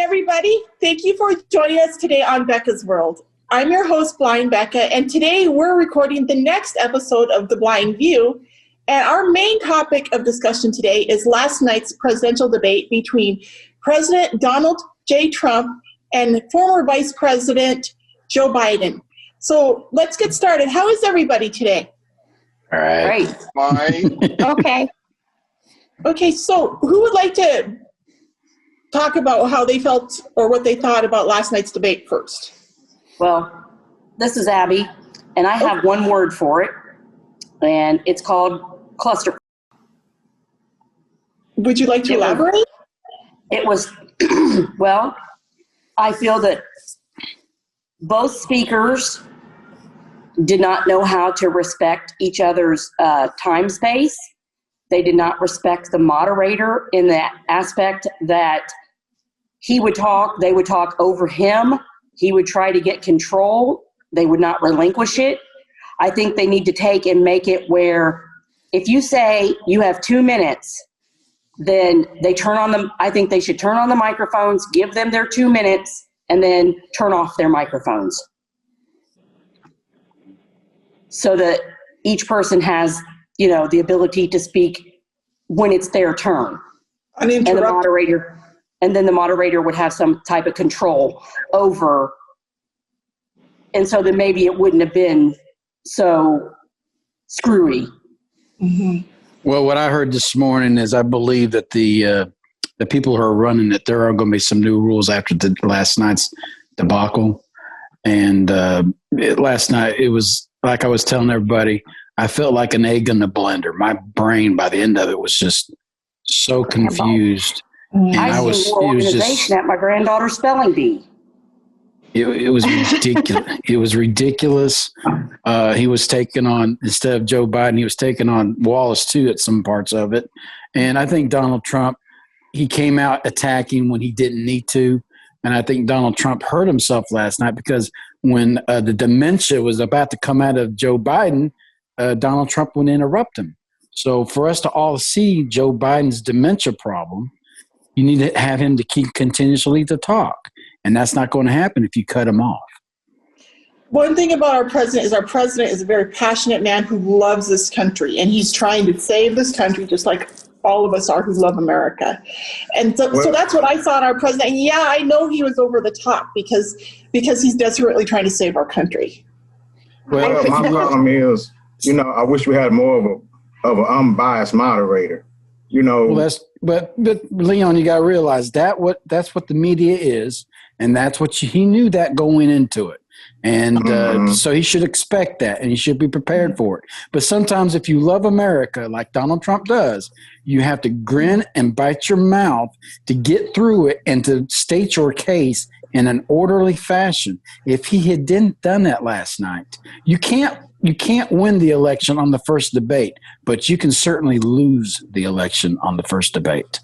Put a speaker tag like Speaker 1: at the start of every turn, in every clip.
Speaker 1: everybody. Thank you for joining us today on Becca's World. I'm your host, Blind Becca, and today we're recording the next episode of The Blind View. And our main topic of discussion today is last night's presidential debate between President Donald J. Trump and former Vice President Joe Biden. So let's get started. How is everybody today?
Speaker 2: All right.
Speaker 3: Great. Fine.
Speaker 1: Okay, so who would like to talk about how they felt or what they thought about last night's debate first?
Speaker 3: Well, this is Abby, and I have one word for it, and it's called cluster.
Speaker 1: Would you like to elaborate?
Speaker 3: It was, well, I feel that both speakers did not know how to respect each other's time space. They did not respect the moderator in that aspect that he would talk, they would talk over him. He would try to get control. They would not relinquish it. I think they need to take and make it where if you say you have 2 minutes, then they turn on them. I think they should turn on the microphones, give them their 2 minutes, and then turn off their microphones so that each person has, the ability to speak when it's their turn. And then the moderator would have some type of control over, and so then maybe it wouldn't have been so screwy.
Speaker 1: Mm-hmm.
Speaker 2: Well, what I heard this morning is I believe that the people who are running it, there are going to be some new rules after the last night's debacle. And last night, it was like I was telling everybody, I felt like an egg in the blender. My brain, by the end of it, was just so confused. And
Speaker 3: I was organization at my granddaughter's spelling bee.
Speaker 2: It was ridiculous. It was ridiculous. He was taking on, instead of Joe Biden, he was taking on Wallace too at some parts of it. And I think Donald Trump, he came out attacking when he didn't need to. And I think Donald Trump hurt himself last night because when the dementia was about to come out of Joe Biden, Donald Trump would interrupt him. So for us to all see Joe Biden's dementia problem, you need to have him to keep continuously to talk. And that's not going to happen if you cut him off.
Speaker 1: One thing about our president is a very passionate man who loves this country, and he's trying to save this country just like all of us are who love America. And so that's what I saw in our president. And yeah, I know he was over the top because he's desperately trying to save our country.
Speaker 4: Well, my problem is, I wish we had more of an unbiased moderator.
Speaker 2: Well, but Leon, you got to realize that's what the media is, and that's what he knew that going into it, and so he should expect that, and he should be prepared for it. But sometimes, if you love America like Donald Trump does, you have to grin and bite your mouth to get through it and to state your case in an orderly fashion. If he had done that last night, you can't win the election on the first debate, but you can certainly lose the election on the first debate.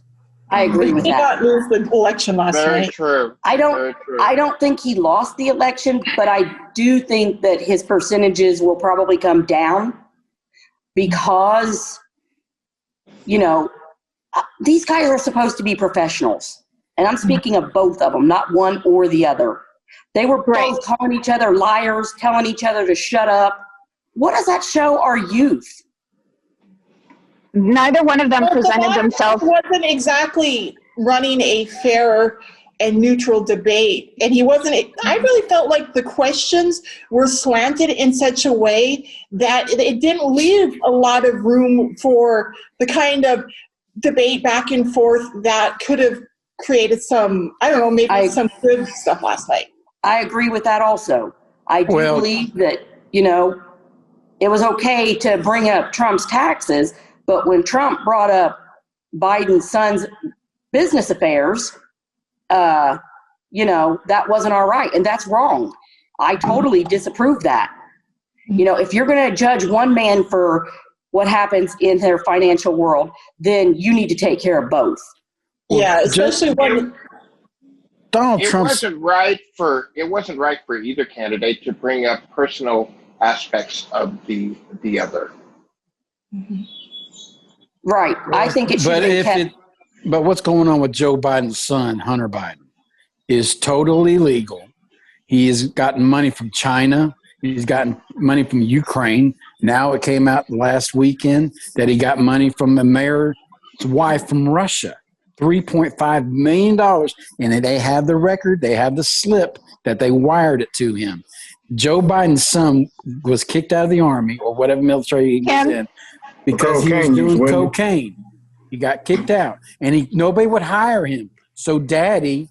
Speaker 3: I agree with that.
Speaker 1: He did not lose the election last night.
Speaker 5: Very true.
Speaker 3: I don't think he lost the election, but I do think that his percentages will probably come down because, these guys are supposed to be professionals. And I'm speaking of both of them, not one or the other. They were both calling each other liars, telling each other to shut up. What does that show our youth?
Speaker 6: Neither one of them presented themselves.
Speaker 1: Wasn't exactly running a fair and neutral debate. And I really felt like the questions were slanted in such a way that it didn't leave a lot of room for the kind of debate back and forth that could have created some good stuff last night.
Speaker 3: I agree with that also. I do believe that, it was okay to bring up Trump's taxes, but when Trump brought up Biden's son's business affairs, that wasn't all right. And that's wrong. I totally disapprove that. If you're going to judge one man for what happens in their financial world, then you need to take care of both.
Speaker 1: Yeah, especially when
Speaker 2: Donald Trump.
Speaker 5: It wasn't right for either candidate to bring up personal aspects of the other.
Speaker 1: Mm-hmm.
Speaker 3: Right. I think it should be kept.
Speaker 2: But what's going on with Joe Biden's son, Hunter Biden? is totally legal. He has gotten money from China. He's gotten money from Ukraine. Now it came out last weekend that he got money from the mayor's wife from Russia, $3.5 million. And they have the record. They have the slip that they wired it to him. Joe Biden's son was kicked out of the Army or whatever military he was in because he was doing cocaine. He got kicked out, and nobody would hire him. So Daddy,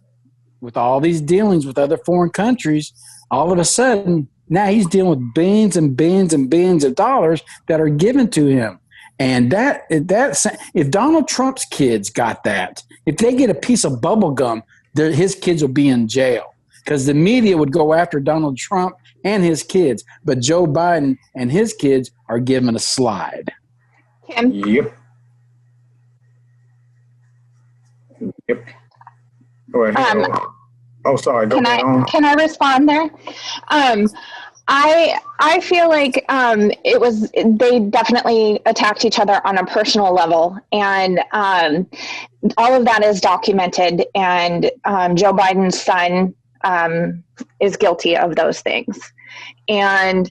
Speaker 2: with all these dealings with other foreign countries, all of a sudden, now he's dealing with billions and billions and billions of dollars that are given to him. And if Donald Trump's kids got that, if they get a piece of bubble gum, his kids will be in jail because the media would go after Donald Trump and his kids. But Joe Biden and his kids are given a slide.
Speaker 6: Kim?
Speaker 4: Yep. Go ahead. Sorry.
Speaker 6: Can I respond there? I feel like they definitely attacked each other on a personal level, and all of that is documented. And Joe Biden's son is guilty of those things, and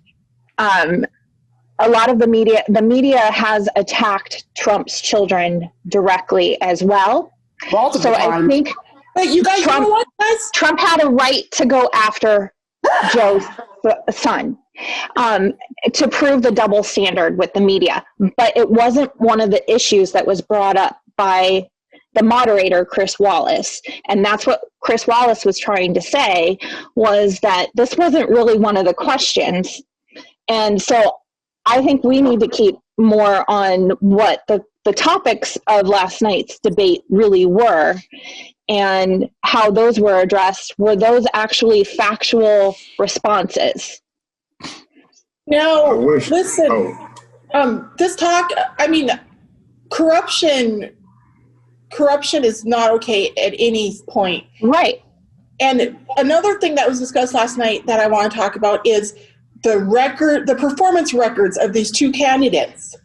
Speaker 6: a lot of the media has attacked Trump's children directly as well. So I think.
Speaker 1: But you guys know what, guys?
Speaker 6: Trump had a right to go after Joe's son to prove the double standard with the media. But it wasn't one of the issues that was brought up by the moderator, Chris Wallace. And that's what Chris Wallace was trying to say, was that this wasn't really one of the questions. And so I think we need to keep more on what the topics of last night's debate really were and how those were addressed. Were those actually factual responses?
Speaker 1: Now, listen, this talk, I mean, corruption is not okay at any point.
Speaker 6: Right.
Speaker 1: And another thing that was discussed last night that I want to talk about is the performance records of these two candidates.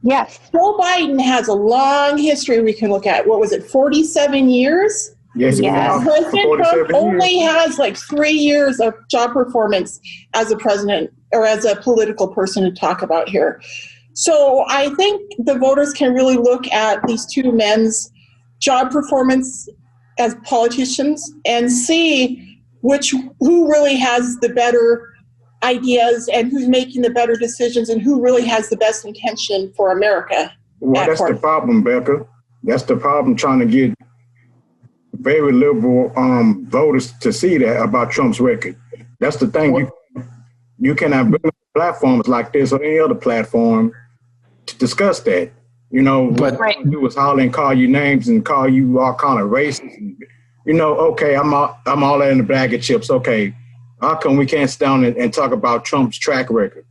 Speaker 6: Yes.
Speaker 1: Joe Biden has a long history we can look at. What was it, 47 years?
Speaker 4: Yes.
Speaker 1: President Trump only has like 3 years of job performance as a president or as a political person to talk about here. So I think the voters can really look at these two men's job performance as politicians and see who really has the better ideas and who's making the better decisions and who really has the best intention for America.
Speaker 4: Well, that's the problem, Becca. That's the problem, trying to get very liberal voters to see that about Trump's record. That's the thing. You cannot bring platforms like this or any other platform to discuss that. You know, what you do is holler and call you names and call you all kind of racist. And, you know, okay, I'm all in the bag of chips. Okay, how come we can't sit down and talk about Trump's track record?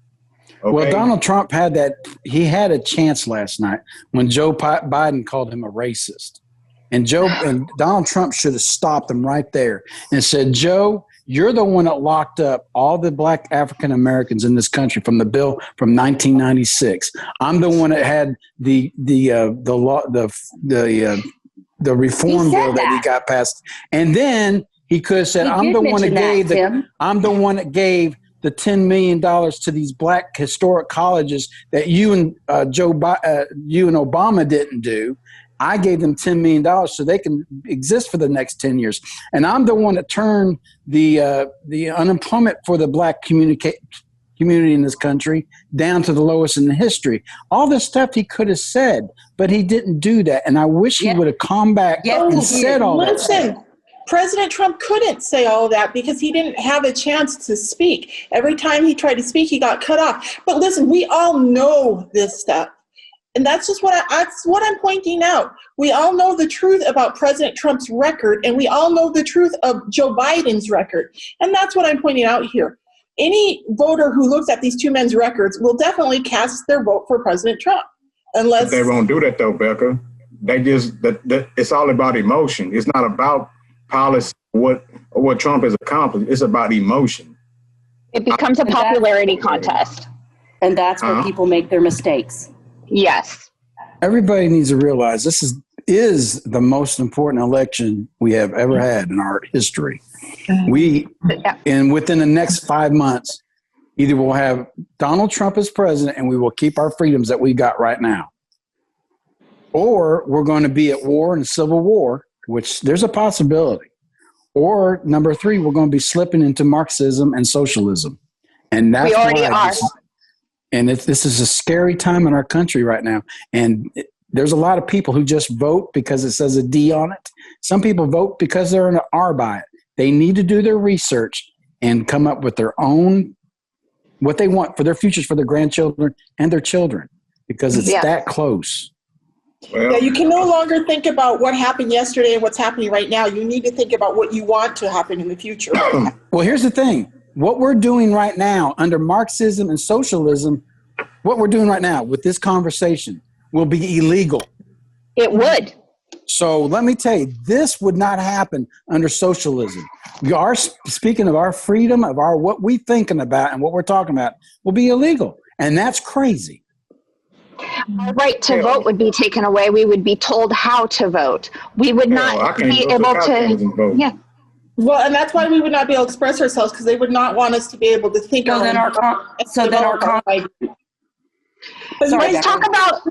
Speaker 4: Okay?
Speaker 2: Well, Donald Trump had a chance last night when Joe Biden called him a racist. And Donald Trump should have stopped him right there and said, Joe, you're the one that locked up all the black African Americans in this country from the bill from 1996. I'm the one that had the reform bill that he got passed. And then he could have said, I'm the one that gave the $10 million to these black historic colleges that you and Obama didn't do. I gave them $10 million so they can exist for the next 10 years. And I'm the one that turned the unemployment for the black community in this country down to the lowest in the history. All this stuff he could have said, but he didn't do that. And I wish he would have come back and said all that stuff.
Speaker 1: President Trump couldn't say all of that because he didn't have a chance to speak. Every time he tried to speak, he got cut off. But listen, we all know this stuff. And that's what I'm pointing out. We all know the truth about President Trump's record, and we all know the truth of Joe Biden's record. And that's what I'm pointing out here. Any voter who looks at these two men's records will definitely cast their vote for President Trump. Unless
Speaker 4: they won't do that though, Becca. They just it's all about emotion. It's not about policy, what Trump has accomplished. It's about emotion.
Speaker 6: It becomes a popularity contest.
Speaker 3: And that's where people make their mistakes.
Speaker 6: Yes.
Speaker 2: Everybody needs to realize this is is the most important election we have ever had in our history. And within the next 5 months, either we'll have Donald Trump as president and we will keep our freedoms that we got right now, or we're going to be at war and civil war, which there's a possibility. Or number 3, we're going to be slipping into Marxism and socialism. And that's
Speaker 6: we already are.
Speaker 2: This is a scary time in our country right now. And there's a lot of people who just vote because it says a D on it. Some people vote because they're an R by it. They need to do their research and come up with their own, what they want for their futures, for their grandchildren and their children, because it's that close.
Speaker 1: Well, yeah, you can no longer think about what happened yesterday and what's happening right now. You need to think about what you want to happen in the future.
Speaker 2: Well, here's the thing. What we're doing right now under Marxism and socialism, what we're doing right now with this conversation will be illegal.
Speaker 6: It would.
Speaker 2: So let me tell you, this would not happen under socialism. We are speaking of our freedom, of our what we thinking about and what we're talking about will be illegal. And that's crazy.
Speaker 6: Our right to vote would be taken away. We would be told how to vote. We would not be able to. Yeah.
Speaker 1: Well, and that's why we would not be able to express ourselves, because they would not want us to be able to think.
Speaker 3: Can we talk
Speaker 6: about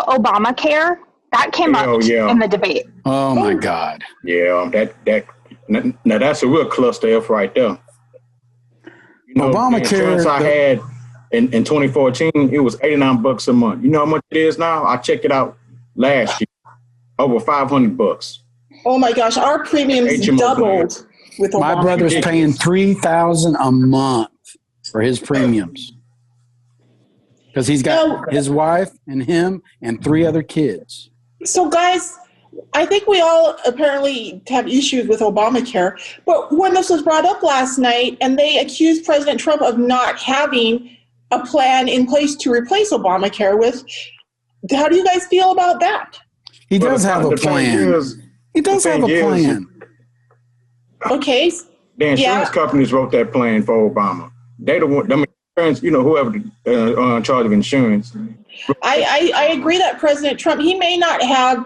Speaker 6: Obamacare? That came up in the debate.
Speaker 2: Oh my God.
Speaker 4: Yeah, now that's a real cluster F right there. You know,
Speaker 2: Obamacare
Speaker 4: I had in 2014, it was $89 a month. You know how much it is now? I checked it out last year, over $500.
Speaker 1: Oh my gosh, our premiums doubled with Obama.
Speaker 2: My brother's paying $3,000 a month for his premiums because he's got his wife and him and 3 other kids.
Speaker 1: So guys, I think we all apparently have issues with Obamacare, but when this was brought up last night and they accused President Trump of not having a plan in place to replace Obamacare with, how do you guys feel about that?
Speaker 2: He does have a plan. He does have a plan.
Speaker 1: Okay.
Speaker 4: The insurance companies wrote that plan for Obama. They don't want them insurance, whoever in charge of insurance.
Speaker 1: I agree that President Trump, he may not have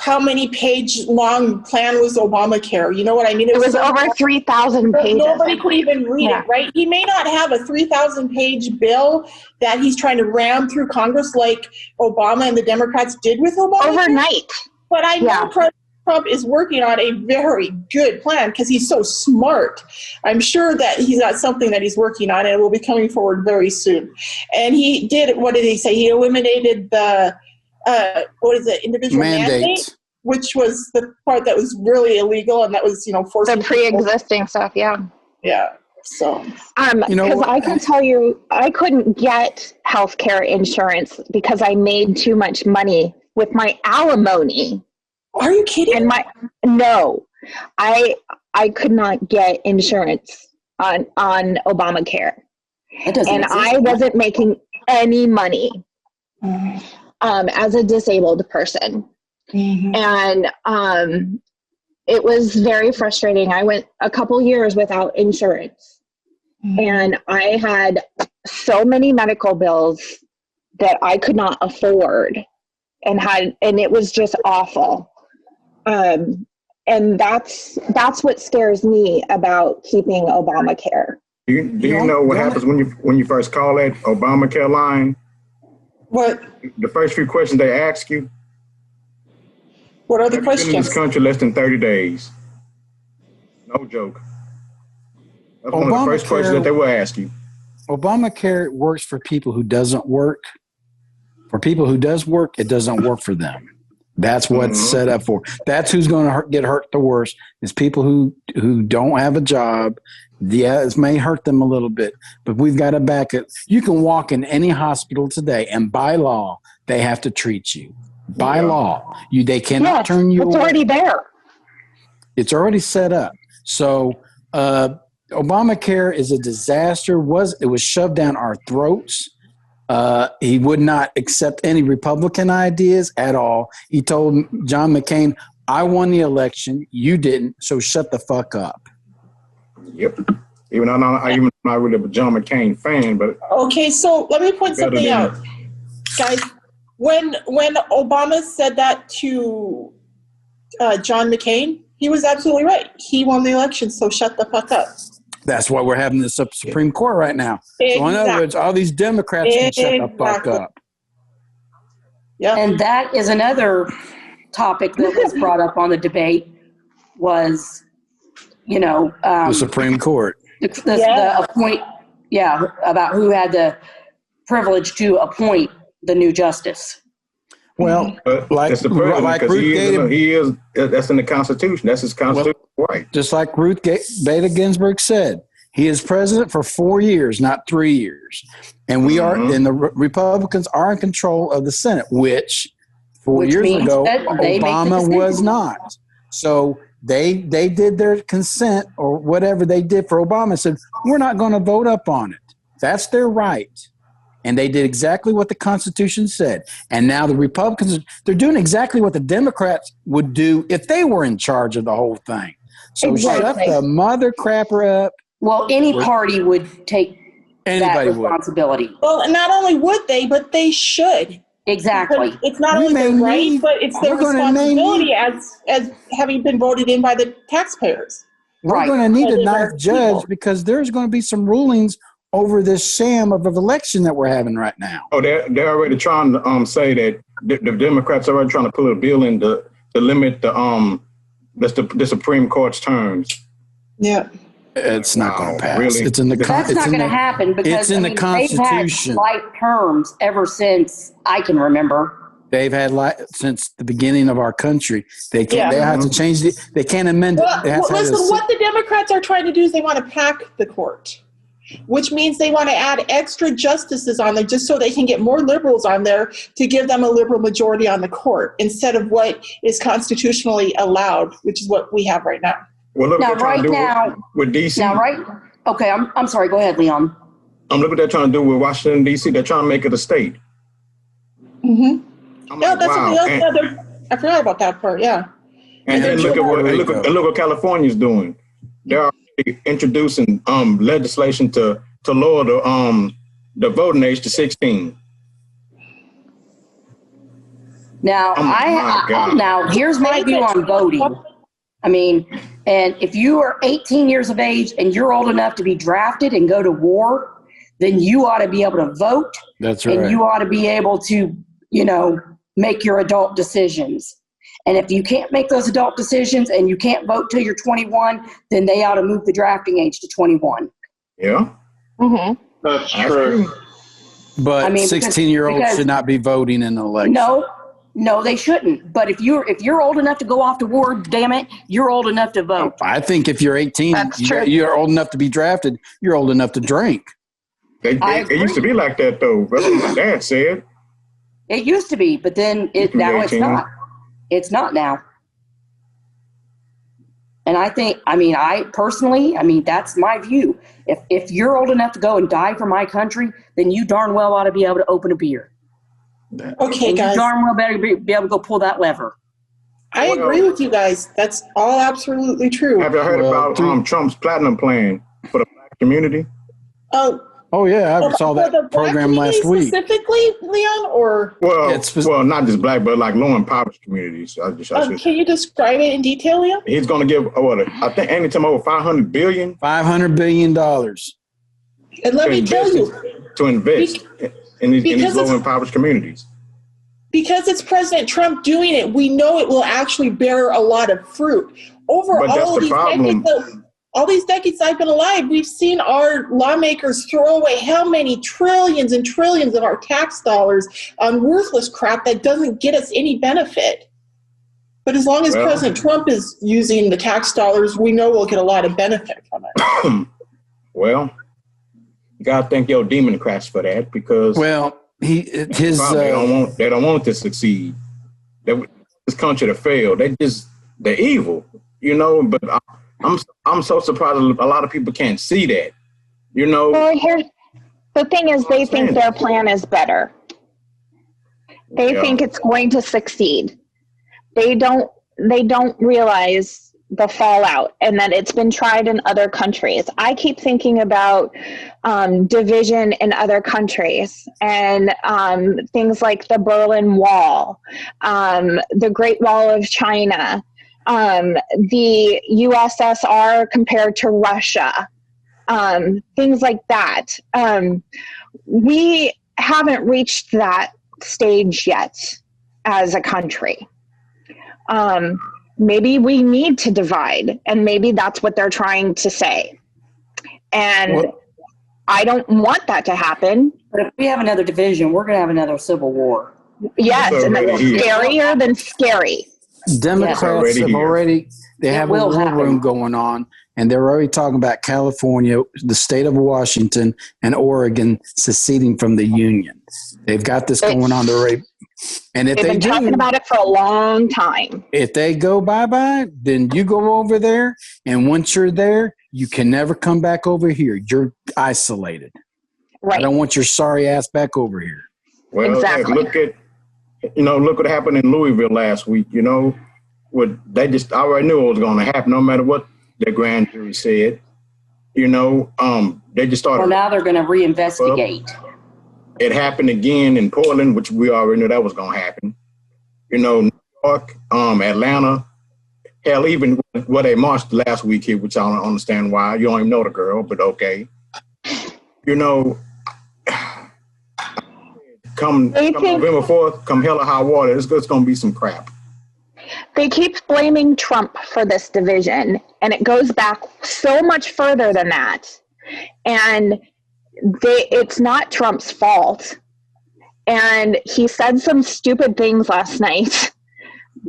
Speaker 1: how many page long plan was Obamacare. You know what I mean?
Speaker 6: It was over 3,000 pages.
Speaker 1: Nobody could even read it, right? He may not have a 3,000 page bill that he's trying to ram through Congress like Obama and the Democrats did with Obamacare.
Speaker 6: Overnight.
Speaker 1: But I know President Trump is working on a very good plan because he's so smart. I'm sure that he's got something that he's working on and it will be coming forward very soon. And he did, what did he say? He eliminated the, individual mandate, which was the part that was really illegal and that was, forcing
Speaker 6: the pre-existing stuff. Yeah.
Speaker 1: Yeah. So,
Speaker 6: because I can tell you, I couldn't get healthcare insurance because I made too much money with my alimony.
Speaker 1: Are you kidding?
Speaker 6: No, I could not get insurance on Obamacare, and I wasn't making any money as a disabled person, and it was very frustrating. I went a couple years without insurance, and I had so many medical bills that I could not afford. And it was just awful. And that's what scares me about keeping Obamacare.
Speaker 4: Do you know what happens when you first call that Obamacare line?
Speaker 1: What?
Speaker 4: The first few questions they ask you.
Speaker 1: What are the questions?
Speaker 4: Been in this country less than 30 days. No joke. That's one of the first questions that they will ask you.
Speaker 2: Obamacare works for people who doesn't work. For people who does work, it doesn't work for them. That's what it's set up for. That's who's going to get hurt the worst is people who don't have a job. Yeah, it may hurt them a little bit, but we've got to back it. You can walk in any hospital today, and by law, they have to treat you. By law, they cannot turn you away.
Speaker 6: It's already there.
Speaker 2: It's already set up. So Obamacare is a disaster. It was shoved down our throats. He would not accept any Republican ideas at all. He told John McCain, I won the election, you didn't, so shut the fuck up.
Speaker 4: Yep. Even though I'm not really a John McCain fan, but...
Speaker 1: Okay, so let me point something out. Guys, When Obama said that to John McCain, he was absolutely right. He won the election, so shut the fuck up.
Speaker 2: That's why we're having this Supreme Court right now.
Speaker 1: Exactly.
Speaker 2: So in other words, all these Democrats can shut the fuck up.
Speaker 1: Yeah.
Speaker 3: And that is another topic that was brought up on the debate was,
Speaker 2: The Supreme Court.
Speaker 3: the appoint, about who had the privilege to appoint the new justice.
Speaker 2: Well,
Speaker 4: that's the president,
Speaker 2: like
Speaker 4: because
Speaker 2: Ruth
Speaker 4: that's in the Constitution. That's his constitutional right.
Speaker 2: Just like Ruth Bader Ginsburg said, he is president for 4 years, not 3 years. And we are, and the Republicans are in control of the Senate, which 4 years ago, Obama was not. So they did their consent or whatever they did for Obama and said, we're not going to vote up on it. That's their right. And they did exactly what the Constitution said. And now the Republicans, they're doing exactly what the Democrats would do if they were in charge of the whole thing. So shut the mother crapper up.
Speaker 3: Well, any party would take that responsibility.
Speaker 1: Well, not only would they, but they should.
Speaker 3: Exactly.
Speaker 1: Because it's not only their right, but it's their responsibility as having been voted in by the taxpayers.
Speaker 2: We're going to need a ninth judge because there's going to be some rulings over this sham of an election that we're having right now.
Speaker 4: Oh, they're already trying to say that the Democrats are already trying to put a bill in to limit the Supreme Court's terms.
Speaker 1: Yeah.
Speaker 2: It's not going to pass.
Speaker 4: Really?
Speaker 2: It's in the
Speaker 3: That's not going to happen because
Speaker 2: it's in the Constitution.
Speaker 3: They've had life terms ever since I can remember.
Speaker 2: They've had since the beginning of our country. They can't. They have to change they can't amend it.
Speaker 1: Listen, what the Democrats are trying to do is they want to pack the court, which means they want to add extra justices on there just so they can get more liberals on there to give them a liberal majority on the court instead of what is constitutionally allowed, which is what we have right now.
Speaker 4: Well, look what they're trying to do with D.C.
Speaker 3: Okay, I'm sorry. Go ahead, Leon.
Speaker 4: Look what they're trying to do with Washington, D.C. They're trying to make it a state.
Speaker 1: Mm-hmm.
Speaker 4: That's
Speaker 1: something else. I forgot about that part, yeah.
Speaker 4: And look at what California's doing. They're introducing legislation to lower the voting age to 16.
Speaker 3: Now, now here's my view on voting. I mean, and if you are 18 years of age and you're old enough to be drafted and go to war, then you ought to be able to vote.
Speaker 2: That's right.
Speaker 3: And you ought to be able to, make your adult decisions. And if you can't make those adult decisions and you can't vote till you're 21, then they ought to move the drafting age to 21.
Speaker 4: Yeah.
Speaker 1: Mm-hmm.
Speaker 5: That's true.
Speaker 2: But 16-year-olds should not be voting in an election.
Speaker 3: No, they shouldn't. But if you're old enough to go off to war, damn it, you're old enough to vote.
Speaker 2: I think if you're 18, you're old enough to be drafted. You're old enough to drink.
Speaker 4: It used to be like that, though. That's what my dad said.
Speaker 3: It used to be, but then now it's not. It's not now. And I think, that's my view. If you're old enough to go and die for my country, then you darn well ought to be able to open a beer.
Speaker 1: Okay,
Speaker 3: and
Speaker 1: guys.
Speaker 3: You darn well better be able to go pull that lever.
Speaker 1: I agree with you guys. That's all absolutely true.
Speaker 4: Have you heard about Trump's platinum plan for the black community?
Speaker 2: Oh yeah, I saw that program last week.
Speaker 1: Specifically, Leon, or
Speaker 4: well, not just black, but like low impoverished communities.
Speaker 1: Can you describe it in detail, Leon?
Speaker 4: He's going to give I think anytime over $500 billion.
Speaker 2: $500 billion.
Speaker 1: And let me tell you,
Speaker 4: to invest in these low impoverished communities.
Speaker 1: Because it's President Trump doing it, we know it will actually bear a lot of fruit. Over all these decades I've been alive, we've seen our lawmakers throw away how many trillions and trillions of our tax dollars on worthless crap that doesn't get us any benefit. But as long as President Trump is using the tax dollars, we know we'll get a lot of benefit from it.
Speaker 4: Well, you gotta thank your Democrats for that, because
Speaker 2: they
Speaker 4: don't want it to succeed. This country to fail. They're evil, But I'm so surprised a lot of people can't see that,
Speaker 6: Well, here's the thing: is they think their plan is better. They think it's going to succeed. They don't realize the fallout and that it's been tried in other countries. I keep thinking about division in other countries and things like the Berlin Wall, the Great Wall of China, the USSR compared to Russia, things like that. We haven't reached that stage yet as a country. Maybe we need to divide, and maybe that's what they're trying to say. And I don't want that to happen.
Speaker 3: But if we have another division, we're going to have another civil war.
Speaker 6: Yes, and that's scarier than scary.
Speaker 2: Democrats have already, they have a war room going on, and they're already talking about California, the state of Washington, and Oregon seceding from the Union. They've got this going on already. And if
Speaker 6: they've been talking about it for a long time.
Speaker 2: If they go bye-bye, then you go over there, and once you're there, you can never come back over here. You're isolated.
Speaker 6: Right.
Speaker 2: I don't want your sorry ass back over here.
Speaker 4: Well,
Speaker 6: exactly.
Speaker 4: Look what happened in Louisville last week. They just already knew it was going to happen, no matter what the grand jury said. They just started.
Speaker 3: Well, now they're going to reinvestigate.
Speaker 4: It happened again in Portland, which we already knew that was going to happen. New York, Atlanta, hell, even they marched last week here, which I don't understand why. You don't even know the girl, but okay. Come November 4th, come hell or high water, it's going to be some crap.
Speaker 6: They keep blaming Trump for this division, and it goes back so much further than that. And it's not Trump's fault. And he said some stupid things last night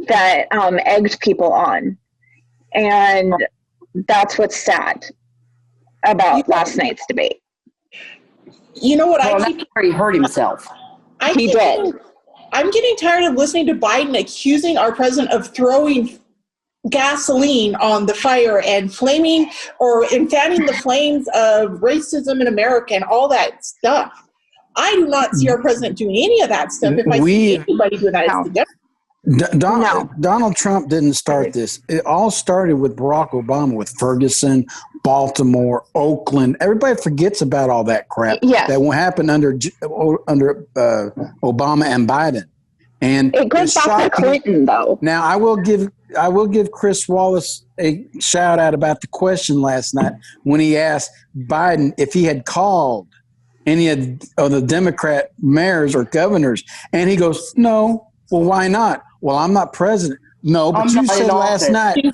Speaker 6: that egged people on. And that's what's sad about last night's debate.
Speaker 1: You know what?
Speaker 3: He hurt himself.
Speaker 6: He did.
Speaker 1: I'm getting tired of listening to Biden accusing our president of throwing gasoline on the fire and fanning the flames of racism in America and all that stuff. I do not see our president doing any of that stuff. If I see anybody doing that, it's the Democrats.
Speaker 2: Donald Trump didn't start this. It all started with Barack Obama, with Ferguson, Baltimore, Oakland. Everybody forgets about all that crap that will happen under Obama and Biden. And
Speaker 6: it goes back to Clinton, though.
Speaker 2: Now, I will give Chris Wallace a shout out about the question last night when he asked Biden if he had called any of the Democrat mayors or governors, and he goes, "No." Well, why not? Well, I'm not president. No, but you said last night, he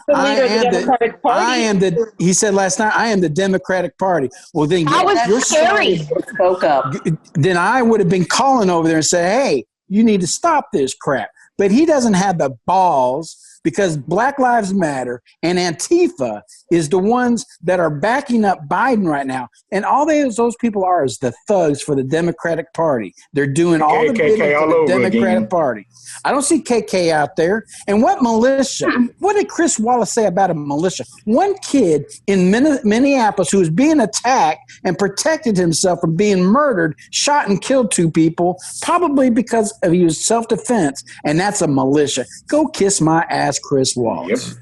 Speaker 2: said last night, I am the Democratic Party. Well, then
Speaker 6: you're scary.
Speaker 3: Spoke up.
Speaker 2: Then I would have been calling over there and say, hey, you need to stop this crap. But he doesn't have the balls, because Black Lives Matter and Antifa is the ones that are backing up Biden right now. And all those people are is the thugs for the Democratic Party. They're doing all the bidding for the Democratic Party. I don't see KK out there. And what militia? What did Chris Wallace say about a militia? One kid in Minneapolis who was being attacked and protected himself from being murdered, shot and killed 2 people, probably because he was self-defense. And that's a militia. Go kiss my ass, Chris Wallace.
Speaker 4: Yep.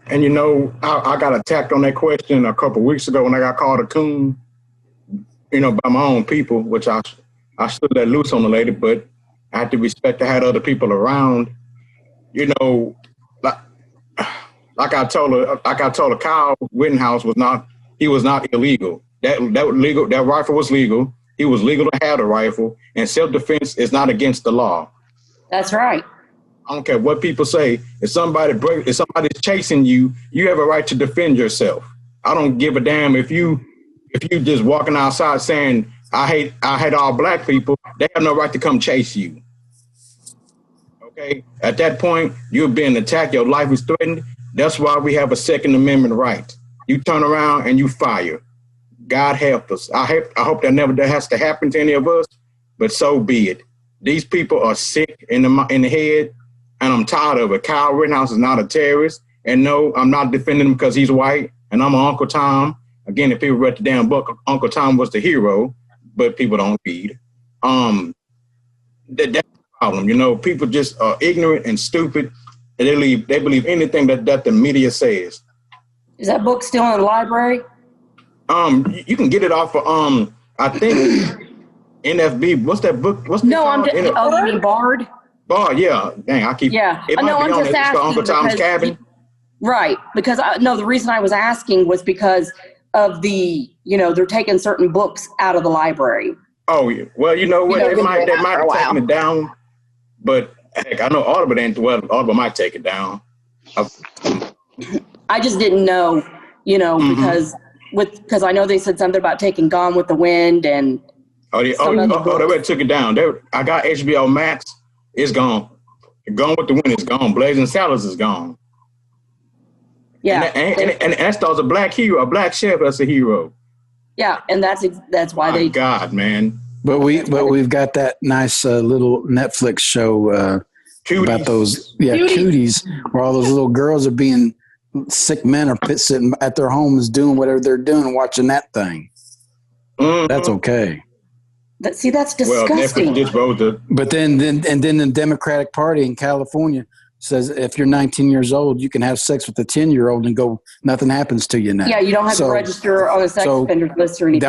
Speaker 4: And I got attacked on that question a couple of weeks ago when I got called a coon, by my own people, which I stood that loose on the lady, but I had to respect I had other people around. Like I told her, Kyle Rittenhouse was not illegal. That rifle was legal. He was legal to have the rifle, and self-defense is not against the law.
Speaker 3: That's right.
Speaker 4: I don't care what people say. If somebody's chasing you, you have a right to defend yourself. I don't give a damn if you just walking outside saying I hate all black people. They have no right to come chase you. Okay, at that point, you're being attacked. Your life is threatened. That's why we have a Second Amendment right. You turn around and you fire. God help us. I hope that never has to happen to any of us, but so be it. These people are sick in the head. And I'm tired of it. Kyle Rittenhouse is not a terrorist. And no, I'm not defending him because he's white. And I'm Uncle Tom. Again, if people read the damn book, Uncle Tom was the hero, but people don't read. That's the problem. People just are ignorant and stupid. And they believe anything that the media says.
Speaker 3: Is that book still in the library?
Speaker 4: You can get it off of I think NFB. What's that book? What's
Speaker 3: No,
Speaker 4: called?
Speaker 3: you mean Bard?
Speaker 4: Bard, yeah. Dang, I keep.
Speaker 3: Yeah.
Speaker 4: It might
Speaker 3: No,
Speaker 4: be
Speaker 3: I'm
Speaker 4: on
Speaker 3: just
Speaker 4: it. It's called
Speaker 3: asking
Speaker 4: Uncle Tom's Cabin.
Speaker 3: Right, because the reason I was asking was because of they're taking certain books out of the library.
Speaker 4: Oh, yeah. Well, you know what? They might have taken it down, but heck, I know Audible ain't. Well, Audible might take it down.
Speaker 3: I just didn't know, because I know they said something about taking Gone with the Wind and.
Speaker 4: They already took it down. I got HBO Max. It's gone. Gone with the Wind is gone. Blazing Saddles is gone.
Speaker 3: Yeah,
Speaker 4: and that stars a black hero, a black chef as a hero.
Speaker 3: Yeah, and that's why
Speaker 4: My God, man.
Speaker 2: But we've got that nice little Netflix show about those Cooties, where all those little girls are being sick men are sitting at their homes doing whatever they're doing, watching that thing. Mm-hmm. That's okay.
Speaker 3: That's disgusting.
Speaker 2: But then the Democratic Party in California says if you're 19 years old, you can have sex with a 10-year-old and go, nothing happens to you now.
Speaker 3: Yeah, you don't have to register on a sex offender list or anything.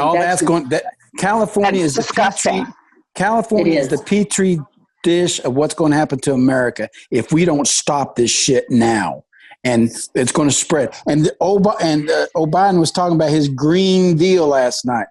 Speaker 2: California is
Speaker 6: disgusting.
Speaker 2: California is the petri dish of what's going to happen to America if we don't stop this shit now. And it's going to spread. And O'Biden was talking about his Green Deal last night.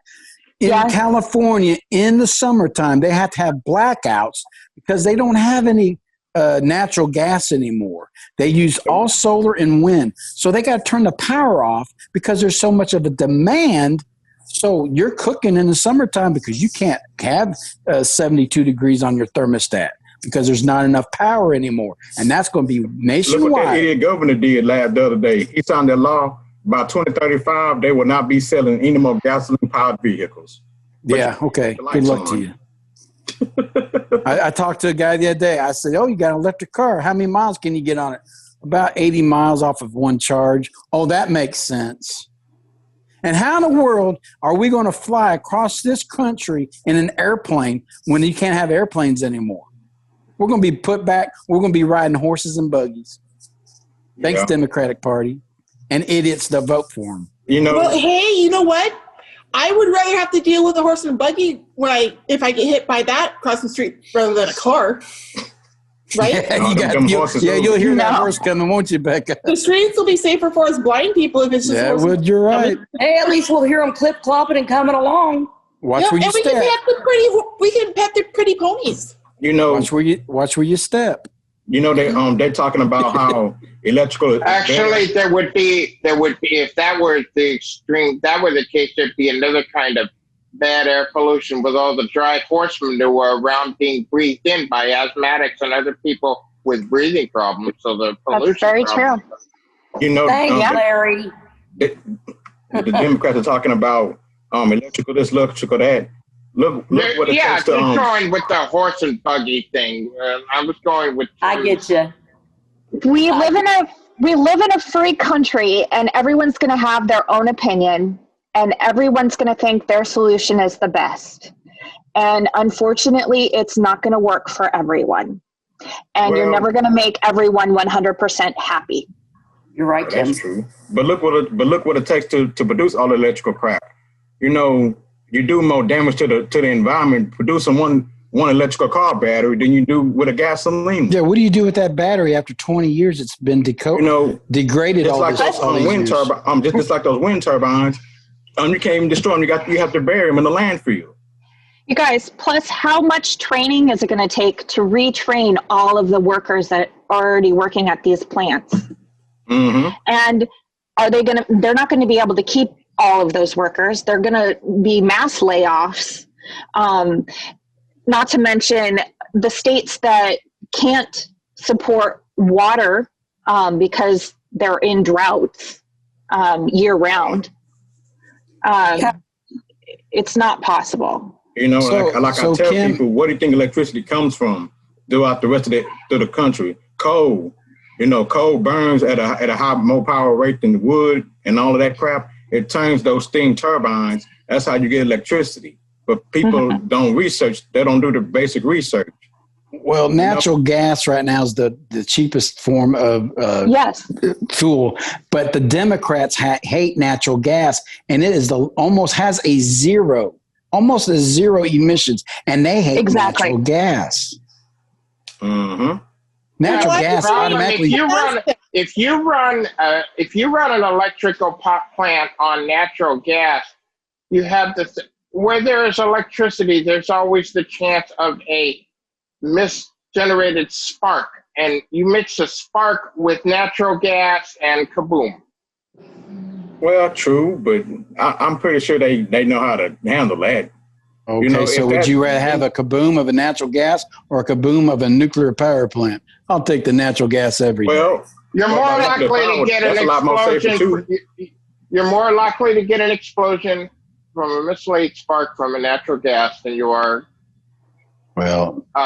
Speaker 2: In California, in the summertime, they have to have blackouts because they don't have any natural gas anymore. They use all solar and wind. So they got to turn the power off because there's so much of a demand. So you're cooking in the summertime because you can't have 72 degrees on your thermostat because there's not enough power anymore. And that's going to be nationwide.
Speaker 4: Look what that idiot governor did the other day. He signed that law. By 2035, they will not be selling any more gasoline-powered vehicles.
Speaker 2: Okay. Good luck to you. I talked to a guy the other day. I said, you got an electric car. How many miles can you get on it? About 80 miles off of one charge. Oh, that makes sense. And how in the world are we going to fly across this country in an airplane when you can't have airplanes anymore? We're going to be put back. We're going to be riding horses and buggies. Thanks, Democratic Party. And idiots that vote for him.
Speaker 1: Well, hey, you know what? I would rather have to deal with a horse and buggy if I get hit by that across the street rather than a car. Right?
Speaker 2: You'll hear that horse coming, won't you, Becca?
Speaker 1: The streets will be safer for us blind people if it's just
Speaker 2: you're right.
Speaker 3: Hey, at least we'll hear them clip-clopping and coming along.
Speaker 2: Watch where you step.
Speaker 1: We can pet the pretty ponies.
Speaker 2: Watch where you step.
Speaker 4: They're talking about how electrical.
Speaker 5: Actually, there would be if that were the extreme, that were the case, there'd be another kind of bad air pollution with all the dry horse manure around being breathed in by asthmatics and other people with breathing problems. So the pollution.
Speaker 6: That's very true.
Speaker 3: Thanks, Larry.
Speaker 4: The Democrats are talking about electrical this, electrical that. Look what it takes to.
Speaker 5: Yeah, going with the horse and buggy thing. I was going with.
Speaker 3: I get you.
Speaker 6: We live in a free country, and everyone's going to have their own opinion, and everyone's going to think their solution is the best. And unfortunately, it's not going to work for everyone, and you're never going to make everyone 100% happy.
Speaker 3: You're right, Tim.
Speaker 4: That's true. But look what it takes to produce all the electrical crap. You do more damage to the environment producing one electrical car battery than you do with a gasoline.
Speaker 2: Yeah, what do you do with that battery after 20 years? It's been degraded.
Speaker 4: Just like those wind turbines. Just like those wind turbines. You can't even destroy them. You have to bury them in the landfill.
Speaker 6: You guys, plus how much training is it going to take to retrain all of the workers that are already working at these plants?
Speaker 4: Mm-hmm.
Speaker 6: And they're not going to be able to keep all of those workers. They're going to be mass layoffs. Not to mention the states that can't support water because they're in droughts year round. It's not possible.
Speaker 4: I tell people, where do you think electricity comes from throughout the rest of the country? Coal. Coal burns at a more power rate than wood and all of that crap. It turns those steam turbines. That's how you get electricity. But people don't research. They don't do the basic research.
Speaker 2: Well, natural gas right now is the cheapest form of
Speaker 6: Yes.
Speaker 2: fuel, but the Democrats hate natural gas, and it is almost has a zero emissions, and they hate
Speaker 6: Exactly.
Speaker 2: natural gas.
Speaker 4: Mm-hmm.
Speaker 2: Natural
Speaker 1: Why
Speaker 2: gas
Speaker 1: does it-
Speaker 2: automatically.
Speaker 5: If you run an electrical plant on natural gas, you have where there is electricity, there's always the chance of a misgenerated spark, and you mix a spark with natural gas and kaboom.
Speaker 4: Well, true, but I'm pretty sure they know how to handle that.
Speaker 2: Okay, so would you rather have a kaboom of a natural gas or a kaboom of a nuclear power plant? I'll take the natural gas every day.
Speaker 4: Well,
Speaker 5: You're more likely to get an explosion. You're more likely to get an explosion from a mislaid spark from a natural gas than you are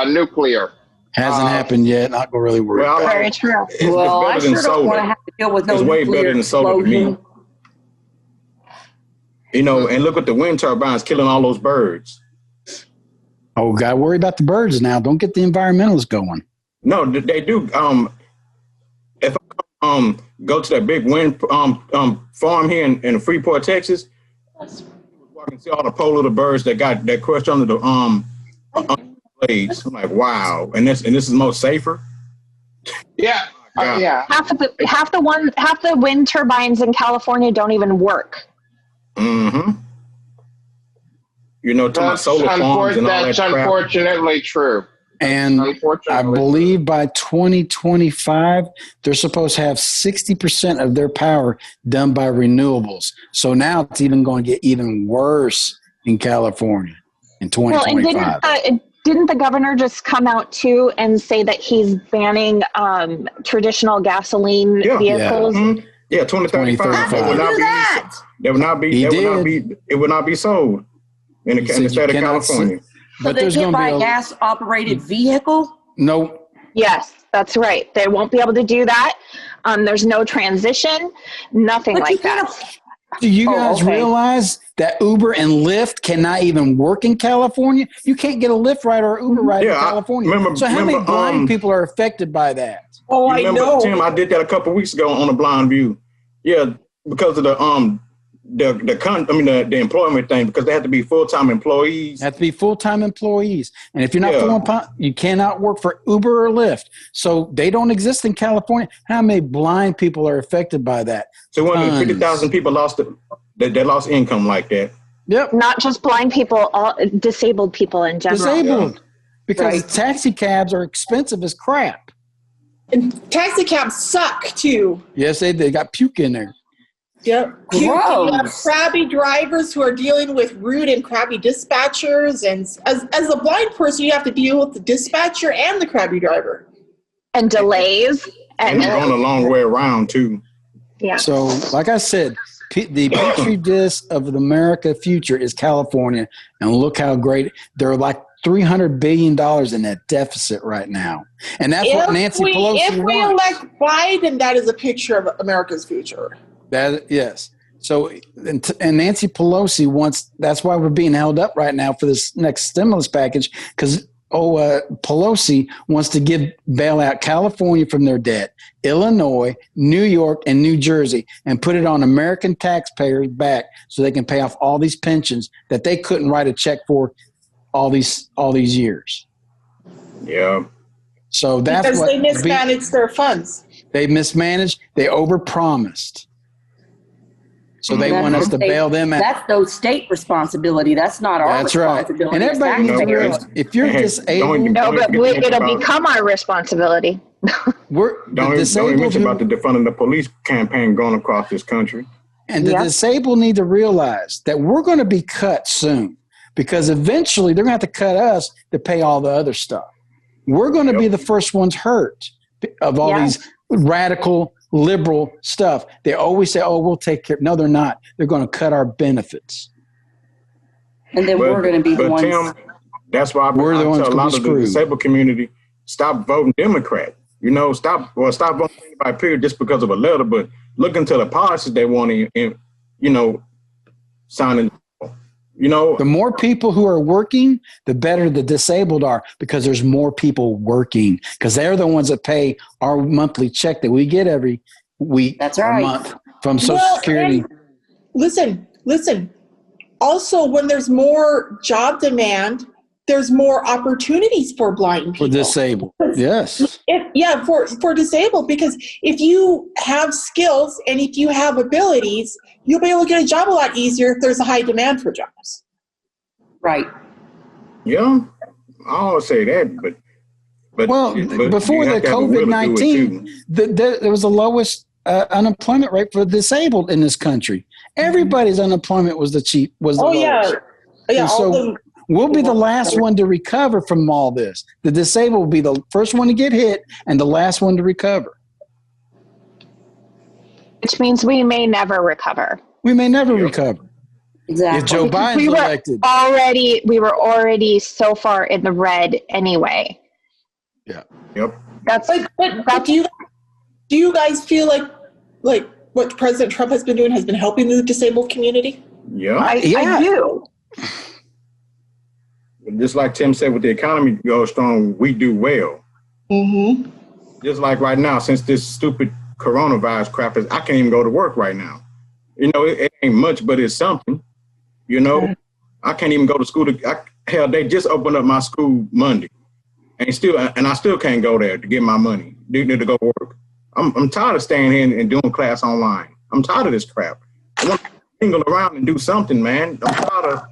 Speaker 5: nuclear.
Speaker 2: Hasn't happened yet. Not gonna really worry.
Speaker 4: Well,
Speaker 6: Very true.
Speaker 3: Well, I sure don't want to have to deal with no
Speaker 4: It's way better
Speaker 3: nuclear
Speaker 4: than solar to me.
Speaker 3: explosion.
Speaker 4: You know, and look at the wind turbines killing all those birds.
Speaker 2: Oh, got to worry about the birds now. Don't get the environmentalists going.
Speaker 4: No, they do. If I go to that big wind farm here in Freeport, Texas, I can see all the poor little birds that crushed under the blades. I'm like, wow, and this is most safer.
Speaker 5: Yeah, yeah.
Speaker 6: Half the wind turbines in California don't even work.
Speaker 4: Mm-hmm. You know, to my solar farms and all that crap.
Speaker 5: That's unfortunately true.
Speaker 2: And I believe by 2025, they're supposed to have 60% of their power done by renewables. So now it's even going to get even worse in California in 2025.
Speaker 6: Well, and didn't the governor just come out too and say that he's banning traditional gasoline vehicles?
Speaker 4: Yeah. Mm-hmm. Yeah, 2035. It would not be sold in the state of California.
Speaker 3: So they can't buy a gas-operated vehicle?
Speaker 2: No.
Speaker 6: Yes, that's right. They won't be able to do that. There's no transition, nothing like that.
Speaker 2: Do you guys realize that Uber and Lyft cannot even work in California? You can't get a Lyft ride or Uber ride in California. How many blind people are affected by that?
Speaker 1: Oh, I know.
Speaker 4: Tim, I did that a couple of weeks ago on the Blind View. Yeah, because of the employment thing, because they have to be full-time employees.
Speaker 2: Have to be full-time employees. And if you're not full-time, you cannot work for Uber or Lyft. So they don't exist in California. How many blind people are affected by that?
Speaker 4: So 50,000 people lost income like that.
Speaker 2: Yep.
Speaker 6: Not just blind people, all disabled people in general.
Speaker 2: Disabled. Because taxi cabs are expensive as crap.
Speaker 1: And taxi cabs suck too.
Speaker 2: Yes, they got puke in there.
Speaker 1: Yep. You have crabby drivers who are dealing with rude and crabby dispatchers, and as a blind person, you have to deal with the dispatcher and the crabby driver.
Speaker 6: And delays.
Speaker 4: And you're going a long way around too.
Speaker 6: Yeah.
Speaker 2: So, like I said, the petri dish of the America future is California, and look how great they're like. $300 billion in that deficit right now. And that's what Nancy Pelosi wants.
Speaker 1: If we elect Biden, that is a picture of America's future.
Speaker 2: Yes. So, and Nancy Pelosi wants, that's why we're being held up right now for this next stimulus package, because Pelosi wants to bail out California from their debt, Illinois, New York, and New Jersey, and put it on American taxpayers' back so they can pay off all these pensions that they couldn't write a check for all these years.
Speaker 4: Yeah.
Speaker 2: So that's
Speaker 1: because they mismanaged their funds.
Speaker 2: They mismanaged. They overpromised. So they want us to bail them out.
Speaker 3: That's those state responsibility. That's not our responsibility.
Speaker 2: Right. And everybody needs to realize, if you're disabled,
Speaker 6: but it'll become our responsibility.
Speaker 4: Don't even mention about the defunding the police campaign going across this country.
Speaker 2: And the disabled need to realize that we're going to be cut soon. Because eventually they're going to have to cut us to pay all the other stuff. We're going to be the first ones hurt of all these radical liberal stuff. They always say, we'll take care. No, they're not. They're going to cut our benefits.
Speaker 3: And then we're going to be the ones. Tim,
Speaker 4: that's why we're the ones. A lot of the disabled community stop voting Democrat. You know, stop voting anybody period just because of a letter, but look into the policies they want to, sign in. You know,
Speaker 2: The more people who are working, the better the disabled are because there's more people working because they're the ones that pay our monthly check that we get every week
Speaker 3: That's
Speaker 2: or
Speaker 3: right.
Speaker 2: month from Social
Speaker 1: Well,
Speaker 2: Security.
Speaker 1: and listen. Also, when there's more job demand, there's more opportunities for blind people.
Speaker 2: For disabled. Yes.
Speaker 1: For disabled, because if you have skills and if you have abilities, you'll be able to get a job a lot easier if there's a high demand for jobs.
Speaker 3: Right.
Speaker 4: yeah, I don't say that, but
Speaker 2: before
Speaker 4: you
Speaker 2: the
Speaker 4: have to have a will to do it,
Speaker 2: COVID-19,
Speaker 4: too.
Speaker 2: there was the lowest unemployment rate for disabled in this country. Everybody's unemployment was the lowest.
Speaker 1: Yeah.
Speaker 2: And so we'll be the last one to recover from all this. The disabled will be the first one to get hit and the last one to recover.
Speaker 6: Which means we may never recover.
Speaker 2: We may never recover.
Speaker 3: Exactly.
Speaker 2: If Joe Biden's elected.
Speaker 6: We were already so far in the red anyway.
Speaker 2: Yeah.
Speaker 4: Yep.
Speaker 1: But do you guys feel like what President Trump has been doing has been helping the disabled community?
Speaker 4: Yeah.
Speaker 6: I do.
Speaker 4: Just like Tim said, with the economy goes strong, we do well.
Speaker 1: Mm-hmm.
Speaker 4: Just like right now, since this stupid coronavirus crap I can't even go to work right now. You know, it ain't much, but it's something. You know, I can't even go to school. Hell, they just opened up my school Monday, and I still can't go there to get my money. Do need to go work. I'm tired of staying here and doing class online. I'm tired of this crap. I want to mingle around and do something, man. I'm tired of,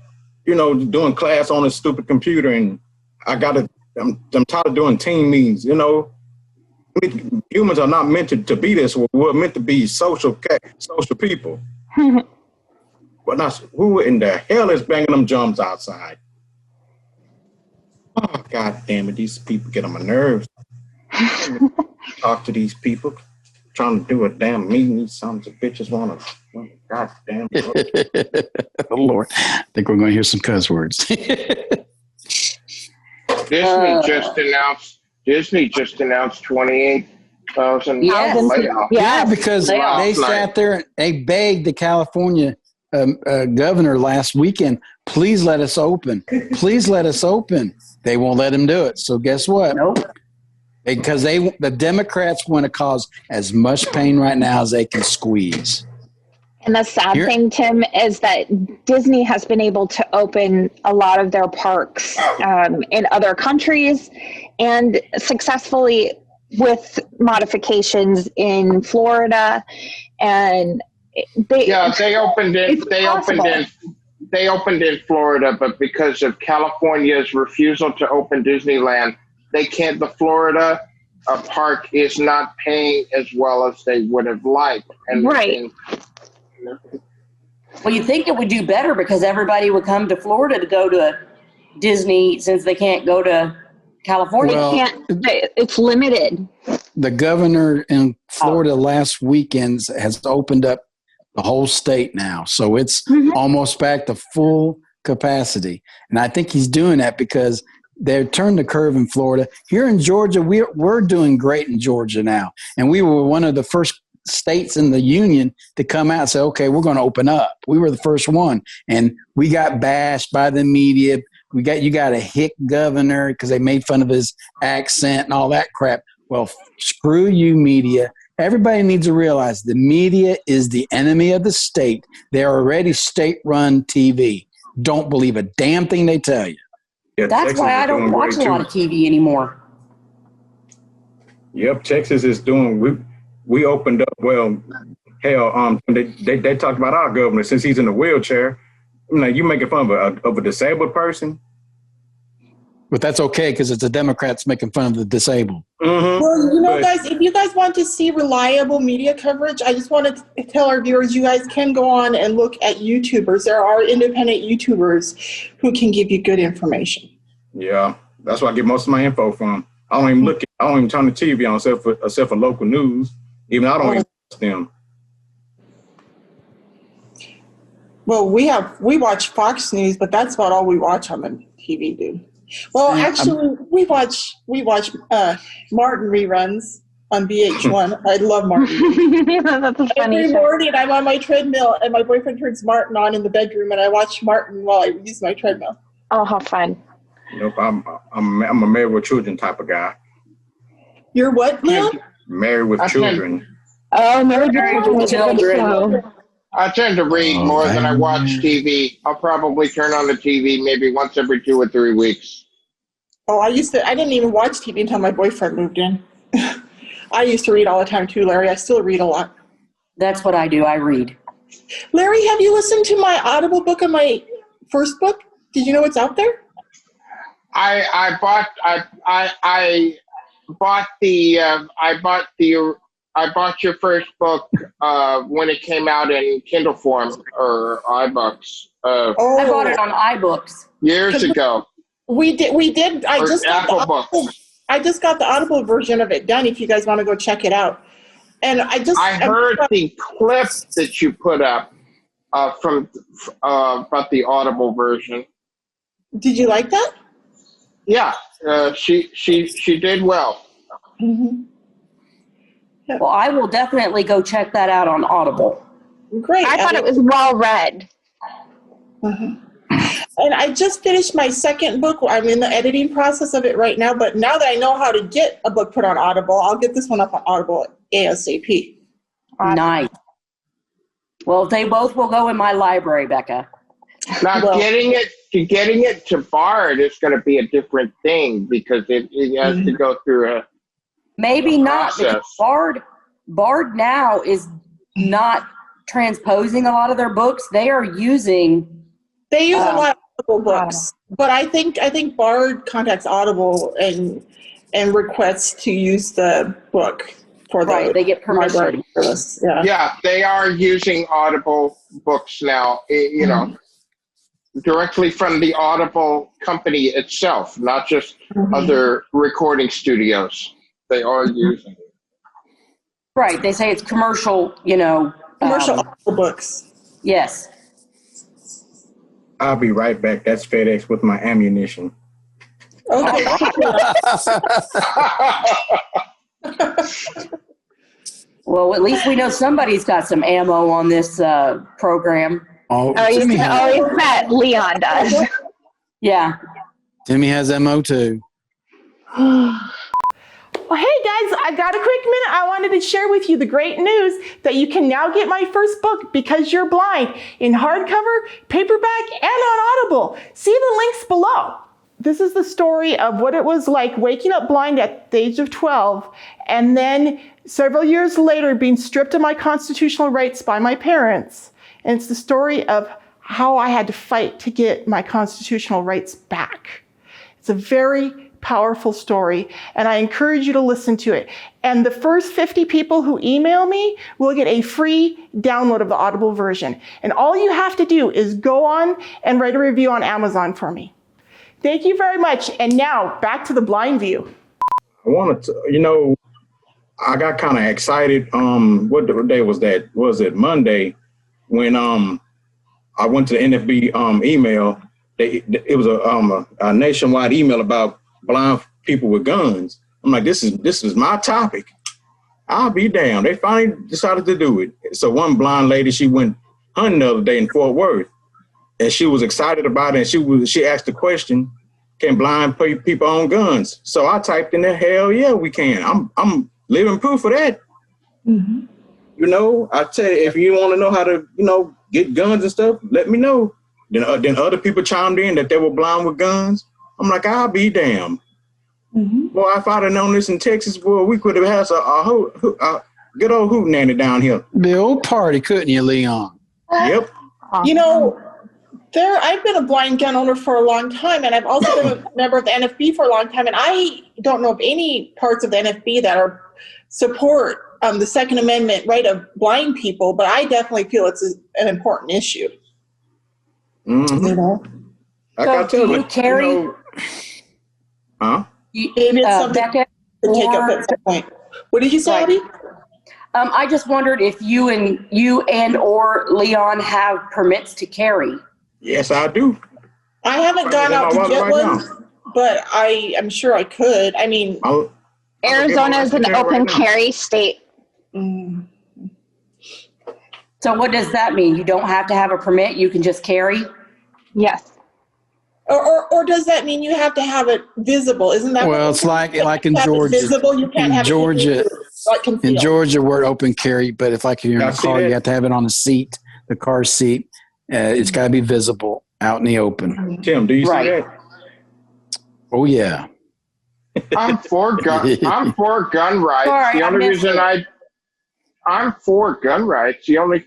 Speaker 4: doing class on a stupid computer, and I'm tired of doing team meetings. You know, humans are not meant to be this way. We're meant to be social people. But now, who in the hell is banging them drums outside? Oh, God damn it. These people get on my nerves. Talk to these people. Trying to do a damn meeting. These sons of bitches want to. God damn it.
Speaker 2: Oh, Lord. I think we're going to hear some cuss words.
Speaker 5: Disney just announced 28,000 layoffs.
Speaker 2: Yeah, because they sat there and they begged the California governor last weekend, please let us open. Please let us open. They won't let him do it. So guess what?
Speaker 3: Nope.
Speaker 2: Because the Democrats want to cause as much pain right now as they can squeeze.
Speaker 6: And the sad thing, Tim, is that Disney has been able to open a lot of their parks in other countries and successfully with modifications in Florida. And they opened
Speaker 5: in Florida, but because of California's refusal to open Disneyland, they can't. The Florida park is not paying as well as they would have liked.
Speaker 3: Well, you'd think it would do better because everybody would come to Florida to go to Disney since they can't go to California.
Speaker 6: It's limited.
Speaker 2: The governor in Florida last weekend has opened up the whole state now. So it's almost back to full capacity. And I think he's doing that because they've turned the curve in Florida. Here in Georgia, we're doing great in Georgia now. And we were one of the first states in the union to come out and say, okay, we're going to open up. We were the first one. And we got bashed by the media. You got a hick governor because they made fun of his accent and all that crap. Well, screw you, media. Everybody needs to realize the media is the enemy of the state. They're already state-run TV. Don't believe a damn thing they tell you.
Speaker 4: Yeah,
Speaker 3: that's
Speaker 4: Texas
Speaker 3: why I don't watch a lot of TV anymore.
Speaker 4: Yep, Texas is doing. We opened up. Well, hell, they talked about our governor since he's in a wheelchair. You making fun of a disabled person.
Speaker 2: But that's okay because it's the Democrats making fun of the disabled.
Speaker 4: Mm-hmm.
Speaker 1: Well, guys, if you guys want to see reliable media coverage, I just want to tell our viewers you guys can go on and look at YouTubers. There are independent YouTubers who can give you good information.
Speaker 4: Yeah, that's where I get most of my info from. I don't even turn the TV on except for local news. Even I don't even watch them.
Speaker 1: Well, we watch Fox News, but that's about all we watch on the TV, dude. Well, actually, we watch Martin reruns. on VH1. I love Martin.
Speaker 6: That's a funny
Speaker 1: Every
Speaker 6: show.
Speaker 1: morning I'm on my treadmill and my boyfriend turns Martin on in the bedroom and I watch Martin while I use my treadmill.
Speaker 6: Oh, how fun.
Speaker 4: Nope, I'm a married with children type of guy.
Speaker 1: You're what, Neil?
Speaker 4: Married with children.
Speaker 6: Oh, Married with Children.
Speaker 5: I tend to read more than I watch TV. I'll probably turn on the TV maybe once every 2 or 3 weeks.
Speaker 1: Oh, I didn't even watch TV until my boyfriend moved in. I used to read all the time too, Larry. I still read a lot.
Speaker 3: That's what I do. I read.
Speaker 1: Larry, have you listened to my Audible book on my first book? Did you know it's out there?
Speaker 5: I bought your first book when it came out in Kindle form or iBooks
Speaker 3: I bought it on iBooks
Speaker 5: years ago.
Speaker 1: We did. I just got the Audible version of it done. If you guys want to go check it out, and I
Speaker 5: heard the clip that you put up from about the Audible version.
Speaker 1: Did you like that?
Speaker 5: Yeah, she did well.
Speaker 1: Mm-hmm. Yeah.
Speaker 3: Well, I will definitely go check that out on Audible.
Speaker 1: Great.
Speaker 6: I thought it was well read.
Speaker 1: Uh-huh. And I just finished my second book. I'm in the editing process of it right now. But now that I know how to get a book put on Audible, I'll get this one up on Audible ASAP.
Speaker 3: Nice. Well, they both will go in my library, Becca.
Speaker 5: Now, getting it to Bard is going to be a different thing because it has to go through a
Speaker 3: maybe not
Speaker 5: process.
Speaker 3: Because Bard now is not transposing a lot of their books. They use
Speaker 1: a lot of Audible books, but I think Bard contacts Audible and requests to use the book for
Speaker 3: they get permission.
Speaker 1: Yeah,
Speaker 5: they are using Audible books now. You know, directly from the Audible company itself, not just other recording studios. They are using it.
Speaker 3: Right. They say it's commercial.
Speaker 1: Audible books.
Speaker 3: Yes.
Speaker 4: I'll be right back. That's FedEx with my ammunition.
Speaker 1: Okay.
Speaker 3: Well, at least we know somebody's got some ammo on this program.
Speaker 6: You bet. Leon does.
Speaker 3: Yeah.
Speaker 2: Timmy has MO too.
Speaker 1: Well, hey guys, I got a quick minute. I wanted to share with you the great news that you can now get my first book, Because You're Blind, in hardcover, paperback, and on Audible. See the links below. This is the story of what it was like waking up blind at the age of 12 and then several years later being stripped of my constitutional rights by my parents. And it's the story of how I had to fight to get my constitutional rights back. It's a very powerful story, and I encourage you to listen to it. And the first 50 people who email me will get a free download of the Audible version. And all you have to do is go on and write a review on Amazon for me. Thank you very much. And now back to the blind view.
Speaker 4: I wanted to, I got kind of excited. What day was that? Was it Monday when I went to the NFB email? It was a nationwide email about blind people with guns. I'm like, this is my topic. I'll be damned. They finally decided to do it. So one blind lady, she went hunting the other day in Fort Worth, and she was excited about it. And she asked the question, can blind people own guns? So I typed in there, hell yeah, we can. I'm living proof of that. Mm-hmm. I tell you, if you want to know how to, get guns and stuff, let me know. Then other people chimed in that they were blind with guns. I'm like, I'll be damned. Mm-hmm. Boy, if I'd have known this in Texas, boy, we could have had a good old hootenanny down here.
Speaker 2: The old party, couldn't you, Leon?
Speaker 4: Yep.
Speaker 1: I've been a blind gun owner for a long time, and I've also been a member of the NFB for a long time, and I don't know of any parts of the NFB that support the Second Amendment right of blind people, but I definitely feel it's an important issue.
Speaker 4: Mm-hmm. I got to tell you,
Speaker 3: Carrie.
Speaker 1: Maybe it's something
Speaker 3: Becca,
Speaker 1: to take up at some point. What did you say, Abby?
Speaker 3: I just wondered if you and or Leon have permits to carry.
Speaker 4: Yes, I do.
Speaker 1: I haven't gone out to get one, but I am sure I could. I mean,
Speaker 6: Arizona is an open carry state.
Speaker 3: So what does that mean? You don't have to have a permit. You can just carry?
Speaker 6: Yes.
Speaker 1: Or does that mean you have to have it visible? Isn't that
Speaker 2: Well, it's like in Georgia.
Speaker 1: Visible, you can't have
Speaker 2: Georgia,
Speaker 1: it
Speaker 2: in Georgia, we're open carry, but if like you're in a car, you have to have it on the seat, the car seat. It's got to be visible out in the open.
Speaker 4: Tim, do you see that?
Speaker 2: Oh yeah.
Speaker 5: I'm for gun rights.
Speaker 3: Sorry,
Speaker 5: The only reason I'm for gun rights. The only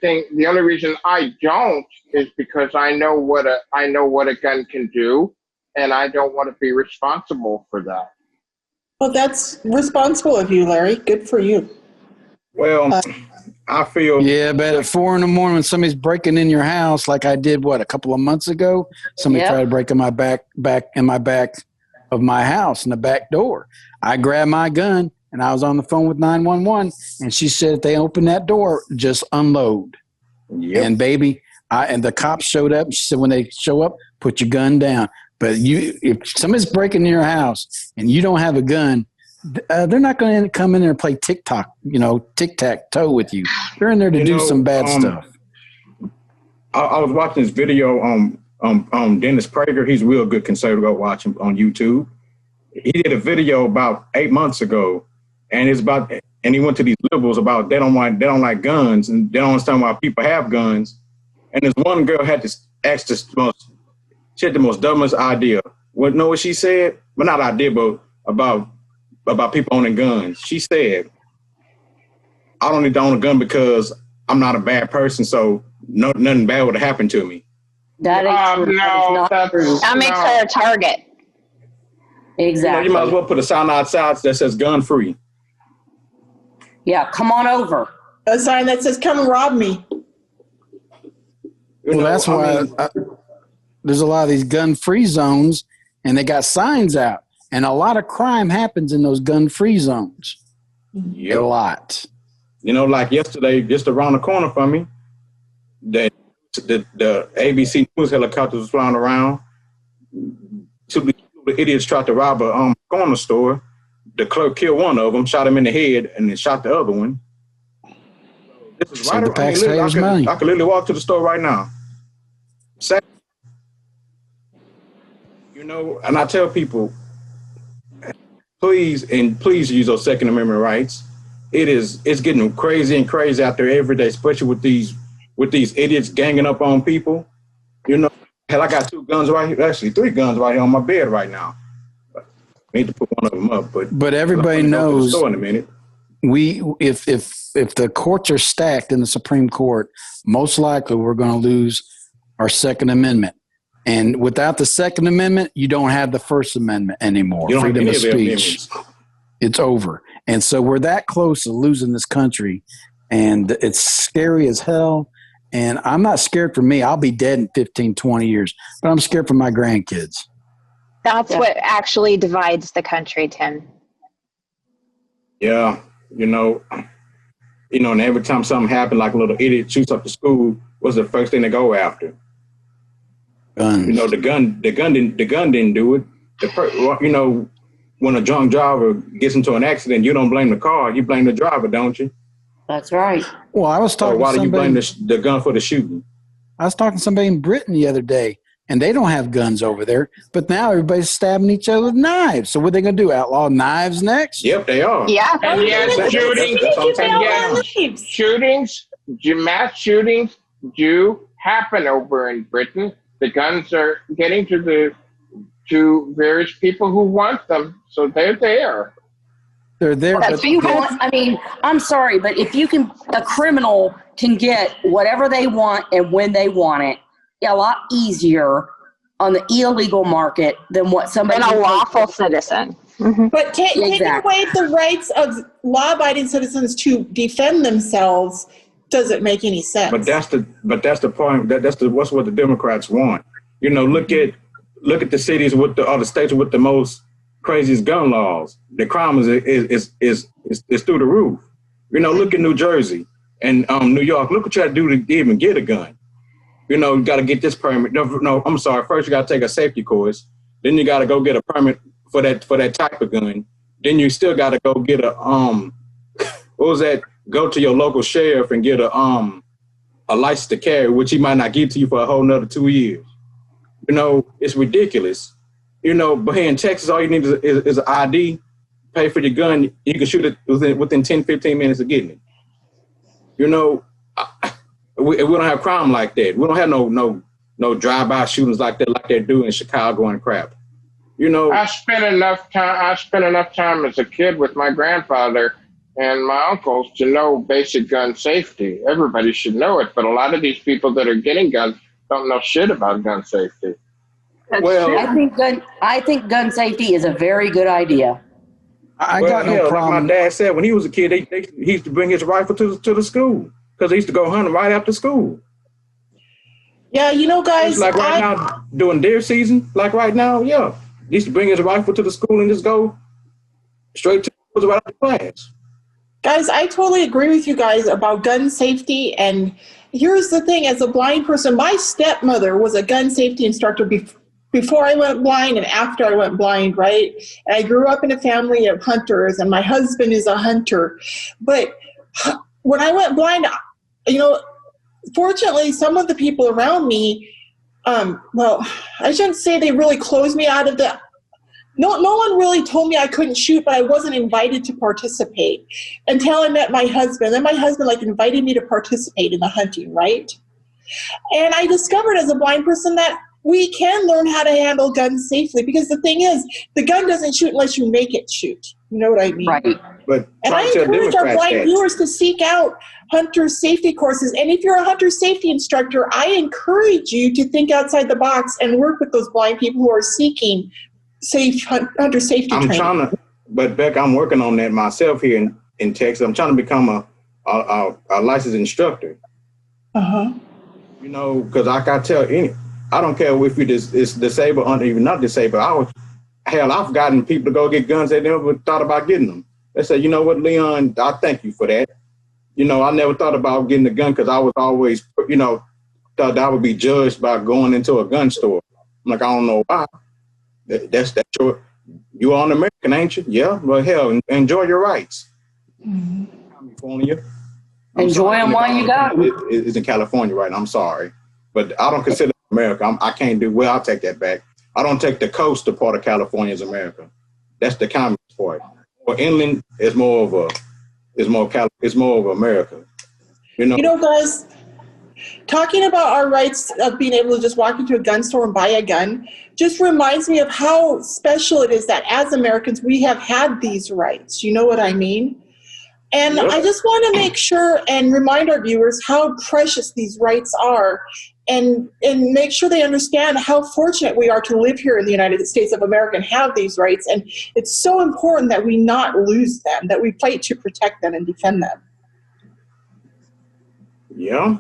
Speaker 5: reason I don't is because I know what a gun can do, and I don't want to be responsible for that.
Speaker 1: Well, that's responsible of you, Larry. Good for you.
Speaker 4: Well, I feel.
Speaker 2: Yeah, but at 4 a.m. when somebody's breaking in your house, like I did, a couple of months ago, somebody tried to break in my back of my house in the back door. I grabbed my gun and I was on the phone with 911, and she said if they open that door, just unload. Yep. And baby, and the cops showed up. She said when they show up, put your gun down. But if somebody's breaking in your house and you don't have a gun, they're not going to come in there and play tic-tac-toe with you. They're in there to do some bad stuff.
Speaker 4: I was watching this video on Dennis Prager. He's a real good conservative. Go watch him on YouTube. He did a video about 8 months ago, and he went to these liberals about they don't like guns and they don't understand why people have guns. And this one girl had to ask she had the most dumbest idea. Know what she said? Well, not idea, but about people owning guns. She said, I don't need to own a gun because I'm not a bad person, so nothing bad would have happened to me.
Speaker 3: That ain't true.
Speaker 5: No,
Speaker 6: That makes her a target.
Speaker 3: Exactly.
Speaker 4: You might as well put a sign outside that says gun free.
Speaker 3: Yeah, come on over.
Speaker 1: A sign that says, come rob me.
Speaker 2: That's why there's a lot of these gun-free zones, and they got signs out. And a lot of crime happens in those gun-free zones.
Speaker 4: Yep.
Speaker 2: A lot.
Speaker 4: Like yesterday, just around the corner from me, the ABC News helicopters was flying around. Two idiots tried to rob a corner store. The clerk killed one of them, shot him in the head, and then shot the other one. This is right. I could literally walk to the store right now. And I tell people, please use those Second Amendment rights. It's getting crazy and crazy out there every day, especially with these idiots ganging up on people. Hell, I got 2 guns right here, actually 3 guns right here on my bed right now. I need to put one of them up,
Speaker 2: but everybody knows.
Speaker 4: In a minute.
Speaker 2: If the courts are stacked in the Supreme Court, most likely we're going to lose our Second Amendment. And without the Second Amendment, you don't have the First Amendment anymore. Freedom of speech. It's over. And so we're that close to losing this country, and it's scary as hell. And I'm not scared for me. I'll be dead in 15, 20 years, but I'm scared for my grandkids.
Speaker 6: That's what actually divides the country, Tim.
Speaker 4: Yeah. And every time something happened, like a little idiot shoots up the school, what's the first thing they go after?
Speaker 2: Guns.
Speaker 4: The gun didn't do it. When a drunk driver gets into an accident, you don't blame the car, you blame the driver, don't you?
Speaker 3: That's right.
Speaker 2: Well, I was talking.
Speaker 4: Why do you blame the gun for the shooting?
Speaker 2: I was talking to somebody in Britain the other day, and they don't have guns over there. But now everybody's stabbing each other with knives. So what are they going to do? Outlaw knives next?
Speaker 4: Yep, they are.
Speaker 6: Yeah.
Speaker 5: And yes, mass shootings do happen over in Britain. The guns are getting to various people who want them, so they're there.
Speaker 2: They're there.
Speaker 3: I'm sorry, but if a criminal can get whatever they want and when they want it, a lot easier on the illegal market than what somebody
Speaker 6: than a lawful citizen.
Speaker 1: Mm-hmm. But taking away the rights of law-abiding citizens to defend themselves doesn't make any sense.
Speaker 4: But that's the point. That's what the Democrats want. Look at the cities or the states with the most craziest gun laws. The crime is through the roof. Look at New Jersey and New York. Look what you had to do to even get a gun. You got to get this permit. No, I'm sorry. First, you got to take a safety course. Then you got to go get a permit for that type of gun. then you still got to go get a what was that? Go to your local sheriff and get a license to carry, which he might not give to you for a whole nother 2 years. You know, it's ridiculous. You know, but here in Texas, all you need is an ID, pay for your gun, you can shoot it within 10, 15 minutes of getting it. You know, we don't have crime like that. We don't have no drive-by shootings like that, like they do in Chicago and crap. You know,
Speaker 5: I spent enough time as a kid with my grandfather and my uncles to know basic gun safety. Everybody should know it, but a lot of these people that are getting guns don't know shit about gun safety.
Speaker 3: Well, I think gun safety is a very good idea.
Speaker 2: I got no problem.
Speaker 4: Like my dad said, when he was a kid, he used to bring his rifle to the school because he used to go hunting right after school.
Speaker 1: Yeah, you know, guys.
Speaker 4: It's like now, during deer season, like right now, yeah. He used to bring his rifle to the school and just go straight to right after class.
Speaker 1: Guys, I totally agree with you guys about gun safety. And here's the thing, as a blind person, my stepmother was a gun safety instructor before I went blind and after I went blind, right? And I grew up in a family of hunters, and my husband is a hunter. But when I went blind, you know, fortunately, some of the people around me, well, I shouldn't say they really closed me out of the. No one really told me I couldn't shoot, but I wasn't invited to participate until I met my husband. Then my husband invited me to participate in the hunting, right? And I discovered as a blind person that we can learn how to handle guns safely, because the thing is, the gun doesn't shoot unless you make it shoot. You know what I mean?
Speaker 3: Right.
Speaker 4: But
Speaker 1: and I encourage our blind viewers to seek out hunter safety courses. And if you're a hunter safety instructor, I encourage you to think outside the box and work with those blind people who are seeking hunter safety training.
Speaker 4: But Beck, I'm working on that myself here in Texas. I'm trying to become a licensed instructor.
Speaker 1: Uh-huh.
Speaker 4: You know, because like I tell I don't care if it's disabled or even not disabled. I've gotten people to go get guns they never thought about getting them. They say, you know what, Leon, I thank you for that. You know, I never thought about getting a gun because I was always, you know, thought that I would be judged by going into a gun store. I'm like, I don't know why. That's you are an American, ain't you? Yeah, well, hell, enjoy your rights.
Speaker 1: Mm-hmm.
Speaker 4: California.
Speaker 3: Enjoy them while you got them.
Speaker 4: It's in California, right? I'm sorry, but I don't consider America. I can't do well. I'll take that back. I don't take the coastal part of California as America. That's the communist part. Or inland is more of America. You know,
Speaker 1: guys. Talking about our rights of being able to just walk into a gun store and buy a gun just reminds me of how special it is that as Americans we have had these rights. You know what I mean? And yep. I just want to make sure and remind our viewers how precious these rights are, and make sure they understand how fortunate we are to live here in the United States of America and have these rights. And it's so important that we not lose them, that we fight to protect them and defend them.
Speaker 4: Yeah.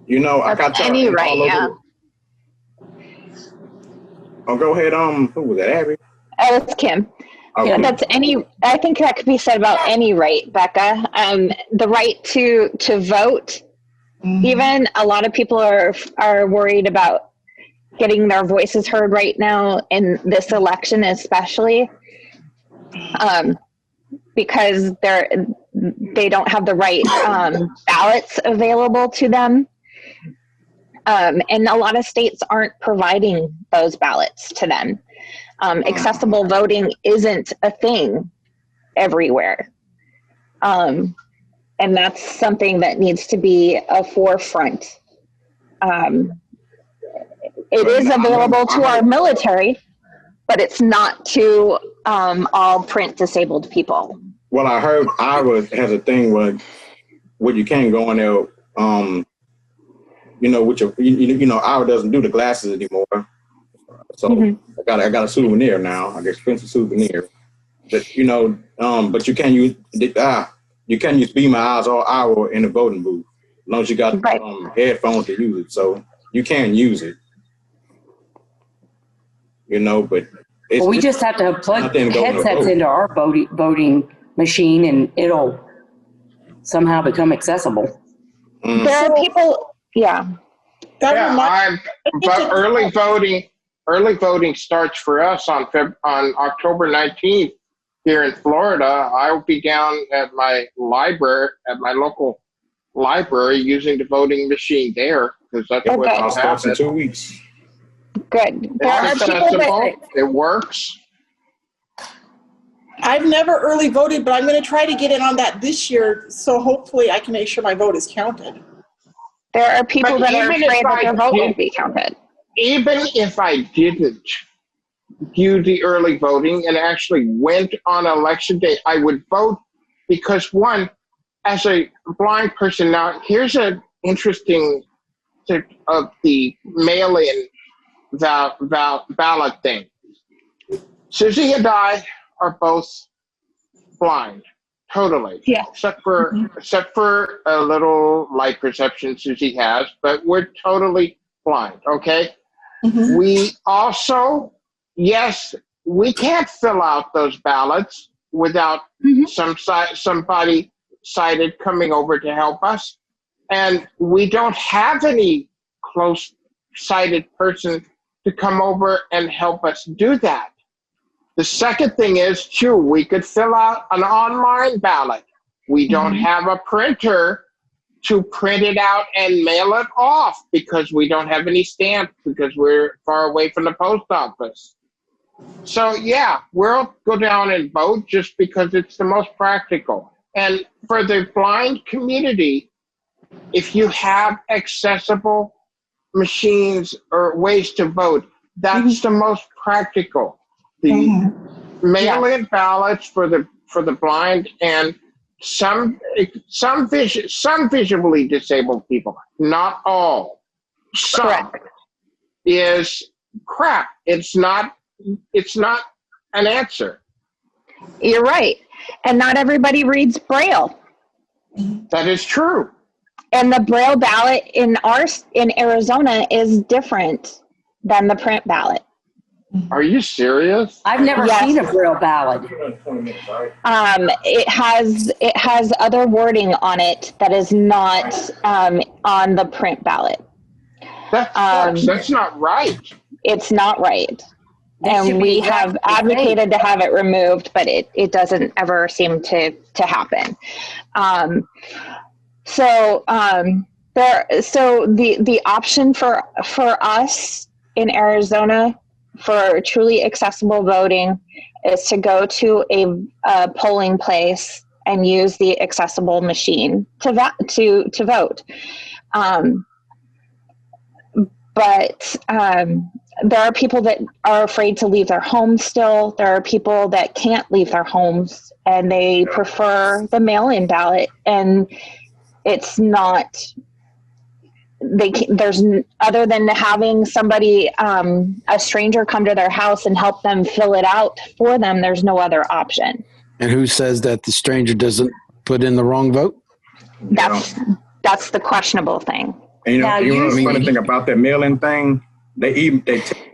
Speaker 4: You know, I got
Speaker 6: any right, yeah.
Speaker 4: Oh, go ahead. Who was that, Abby?
Speaker 6: It's Kim.
Speaker 4: Okay.
Speaker 6: Yeah, that's any. I think that could be said about any right, Becca. The right to vote. Mm-hmm. Even a lot of people are worried about getting their voices heard right now in this election, especially, because they don't have the right ballots available to them. And a lot of states aren't providing those ballots to them. Accessible voting isn't a thing everywhere. And that's something that needs to be a forefront. It is available to our military, but it's not to all print disabled people.
Speaker 4: Well, I heard Iowa has a thing where you can't go in there, you know, Iowa doesn't do the glasses anymore. So mm-hmm. I got a souvenir now, an expensive souvenir. But you know, but you can't use Be My Eyes or Iowa in the voting booth, as long as you got headphones to use it. So you can use it. You know, but
Speaker 3: we just have to plug headsets into our voting machine, and it'll somehow become accessible.
Speaker 4: Mm.
Speaker 6: There are people, yeah.
Speaker 5: But early voting starts for us on October 19th here in Florida, I'll be down at my library, at my local library, using the voting machine there, because that's
Speaker 6: Okay.
Speaker 5: what
Speaker 4: I'll start in
Speaker 5: happens.
Speaker 4: 2 weeks.
Speaker 6: Good. There are
Speaker 5: It's
Speaker 6: people that
Speaker 5: accessible. It works.
Speaker 1: I've never early voted, but I'm going to try to get in on that this year. So hopefully I can make sure my vote is counted.
Speaker 6: there are people
Speaker 5: But
Speaker 6: that are
Speaker 5: even
Speaker 6: afraid
Speaker 5: if
Speaker 6: that
Speaker 5: I
Speaker 6: their vote
Speaker 5: did-
Speaker 6: won't be counted.
Speaker 5: Even if I didn't do the early voting and actually went on election day, I would vote because, one, as a blind person, now here's an interesting tip of the mail-in ballot thing. Susie and I are both blind, totally.
Speaker 6: Yeah.
Speaker 5: Except for a little light perception Susie has, but we're totally blind. Okay.
Speaker 1: Mhm.
Speaker 5: We also, yes, we can't fill out those ballots without somebody sighted coming over to help us, and we don't have any close sighted person to come over and help us do that. The second thing is, too, we could fill out an online ballot. We don't have a printer to print it out and mail it off because we don't have any stamps because we're far away from the post office. So, yeah, we'll go down and vote just because it's the most practical. And for the blind community, if you have accessible machines or ways to vote, that's the most practical. The mail-in ballots for the blind and some visually disabled people, not all. Some
Speaker 6: Correct.
Speaker 5: is crap. It's not an answer.
Speaker 6: You're right. And not everybody reads Braille.
Speaker 5: That is true.
Speaker 6: And the Braille ballot in Arizona is different than the print ballot.
Speaker 5: Are you serious?
Speaker 3: I've never
Speaker 6: Yes.
Speaker 3: seen a Braille ballot.
Speaker 6: It has other wording on it that is not on the print ballot.
Speaker 5: That's not right.
Speaker 6: It's not right.
Speaker 3: They should
Speaker 6: And
Speaker 3: be
Speaker 6: we have
Speaker 3: exactly the same.
Speaker 6: advocated to have it removed, but it doesn't ever seem to happen. So the option for us in Arizona for truly accessible voting is to go to a polling place and use the accessible machine to vote. But there are people that are afraid to leave their homes still. There are people that can't leave their homes and they prefer the mail-in ballot. And it's not, other than having somebody, a stranger come to their house and help them fill it out for them, there's no other option.
Speaker 2: And who says that the stranger doesn't put in the wrong vote?
Speaker 6: That's the questionable thing.
Speaker 4: And
Speaker 3: Now,
Speaker 4: you know the
Speaker 2: usually-
Speaker 4: funny thing about that mail-in thing? They tell me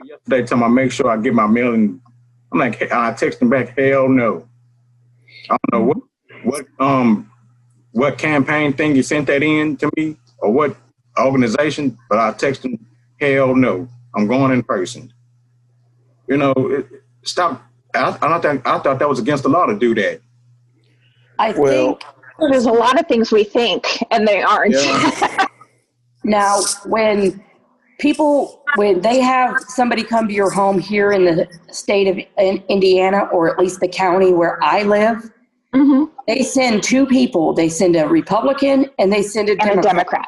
Speaker 4: yesterday, tell me make sure I get my mail-in. I'm like, I text them back, hell no. I don't know what campaign thing you sent that in to me or what organization, but I text them, hell no. I'm going in person. You know, stop. I thought that was against the law to do that.
Speaker 3: I think
Speaker 6: There's a lot of things we think, and they aren't.
Speaker 4: Yeah.
Speaker 3: now when they have somebody come to your home here in the state of Indiana, or at least the county where I live, they send two people. They send a Republican and they send a Democrat.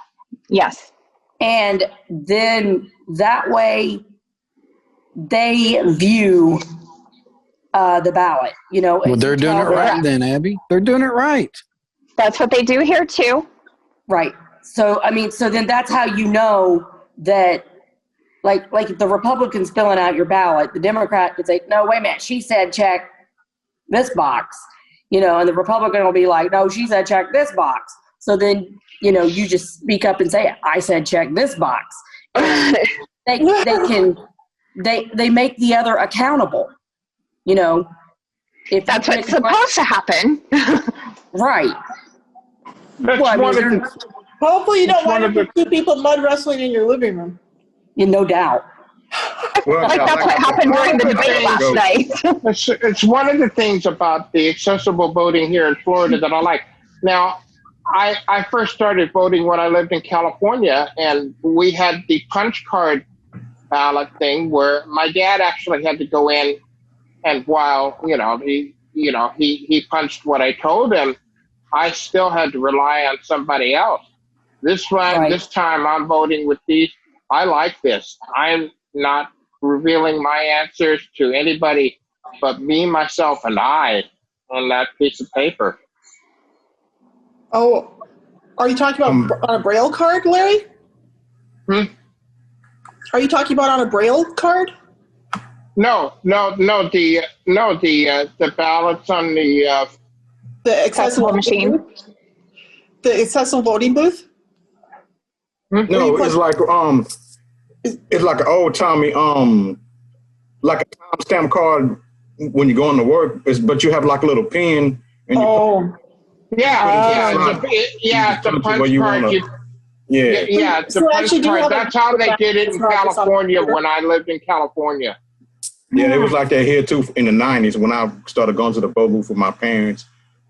Speaker 6: Yes.
Speaker 3: And then that way they view the ballot, you know.
Speaker 2: Well, they're doing it right then, Abby. They're doing it right.
Speaker 6: That's what they do here too.
Speaker 3: Right. So, I mean, so then that's how you know that, like if the Republican's filling out your ballot, the Democrat could say, no, wait a minute, she said check this box, you know, and the Republican will be like, no, she said check this box. So then, you know, you just speak up and say, I said check this box. And they make the other accountable, you know. If
Speaker 6: That's what's supposed to happen.
Speaker 3: Right.
Speaker 5: That's
Speaker 3: Well, I mean,
Speaker 5: one of the,
Speaker 1: Hopefully you don't
Speaker 5: It's one
Speaker 1: wind
Speaker 5: of
Speaker 1: up with two people mud wrestling in your living room.
Speaker 3: no doubt.
Speaker 6: I
Speaker 4: Well,
Speaker 6: Like that's what happened during the debate last night.
Speaker 5: It's one of the things about the accessible voting here in Florida that I like. Now, I first started voting when I lived in California, and we had the punch card ballot thing where my dad actually had to go in, and while he punched what I told him, I still had to rely on somebody else. This time I'm voting with these. I like this. I'm not revealing my answers to anybody but me, myself, and I on that piece of paper.
Speaker 1: Oh, are you talking about on a Braille card, Larry? Are you talking about on a Braille card?
Speaker 5: No. The ballots on the
Speaker 1: accessible
Speaker 6: machine.
Speaker 1: Booth? The accessible voting booth?
Speaker 4: No, it's like an old timey like a timestamp card when you're going to work. But you have like a little pen and you
Speaker 5: it's a punch card. It's a punch card. That's how they did it in California when I lived in California.
Speaker 4: Yeah, it was like that here too in the 90s when I started going to the vote booth with my parents.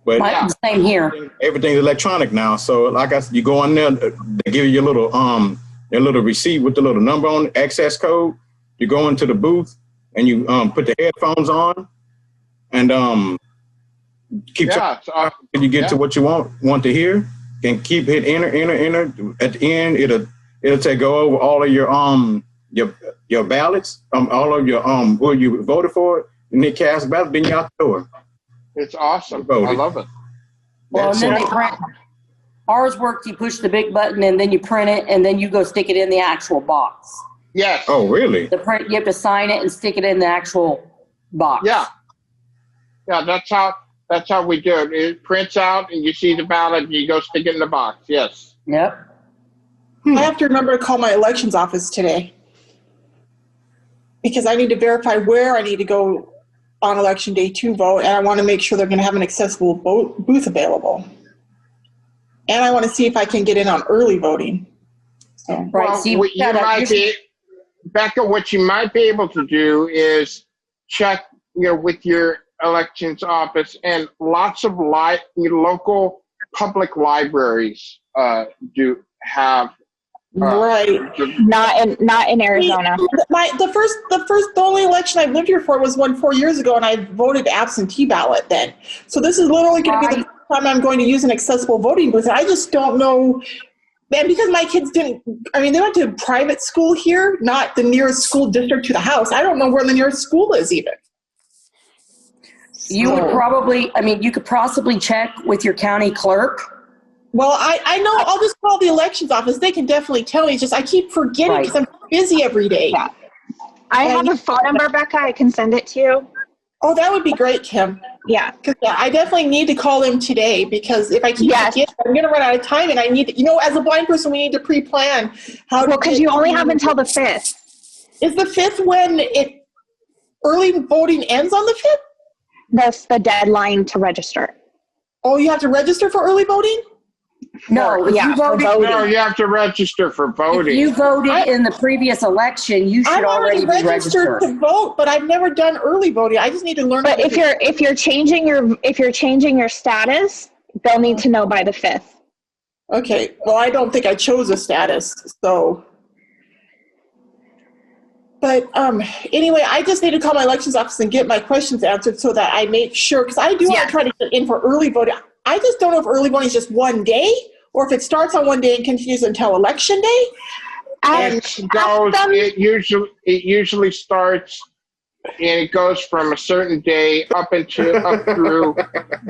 Speaker 4: But
Speaker 3: same here.
Speaker 4: Everything's electronic now. So like I said, you go in there, they give you your little receipt with the little number on access code. You go into the booth and you put the headphones on and keep talking until you get to what you want to hear. And keep hit enter. At the end, it'll go over all of your ballots, all of your who you voted for, and they cast ballot, then you're out the door.
Speaker 5: It's awesome. I love it.
Speaker 3: Well, and then they print. Ours worked. You push the big button, and then you print it, and then you go stick it in the actual box.
Speaker 5: Yes.
Speaker 4: Oh, really?
Speaker 3: The print. You have to sign it and stick it in the actual box.
Speaker 5: Yeah. That's how we do it. It prints out, and you see the ballot, and you go stick it in the box. Yes.
Speaker 3: Yep.
Speaker 1: I have to remember to call my elections office today because I need to verify where I need to go on election day to vote, and I want to make sure they're going to have an accessible booth available. And I want to see if I can get in on early voting. So.
Speaker 5: Well, Becca, what you might be able to do is check, with your elections office, and lots of local public libraries do have.
Speaker 1: Right.
Speaker 6: Not in Arizona.
Speaker 1: The only election I've lived here for was one 4 years ago, and I voted absentee ballot then. So this is literally going to be the first time I'm going to use an accessible voting booth. I just don't know. And because my kids they went to private school here, not the nearest school district to the house. I don't know where the nearest school is even.
Speaker 3: You would probably, you could possibly check with your county clerk.
Speaker 1: Well, I know. I'll just call the elections office. They can definitely tell me. It's just I keep forgetting because I'm busy every day.
Speaker 6: Yeah. I have a phone number, Becca. I can send it to you.
Speaker 1: Oh, that would be great, Kim.
Speaker 6: Yeah.
Speaker 1: Because I definitely need to call them today because if I keep forgetting, I'm going to run out of time, and I need to, as a blind person, we need to pre-plan how.
Speaker 6: Well, because you only have until the 5th.
Speaker 1: Is the 5th when early voting ends on the 5th?
Speaker 6: That's the deadline to register.
Speaker 1: Oh, you have to register for early voting?
Speaker 3: No,
Speaker 5: you have to register for voting.
Speaker 3: If you voted in the previous election, you should already be registered
Speaker 1: to vote, but I've never done early voting. I just need to learn.
Speaker 6: But if you're changing your status, they'll need to know by the 5th.
Speaker 1: Okay. Well, I don't think I chose a status, so. But anyway, I just need to call my elections office and get my questions answered so that I make sure, because I do want to try to get in for early voting. I just don't know if early voting is just one day or if it starts on one day and continues until election day.
Speaker 5: It usually starts and it goes from a certain day up through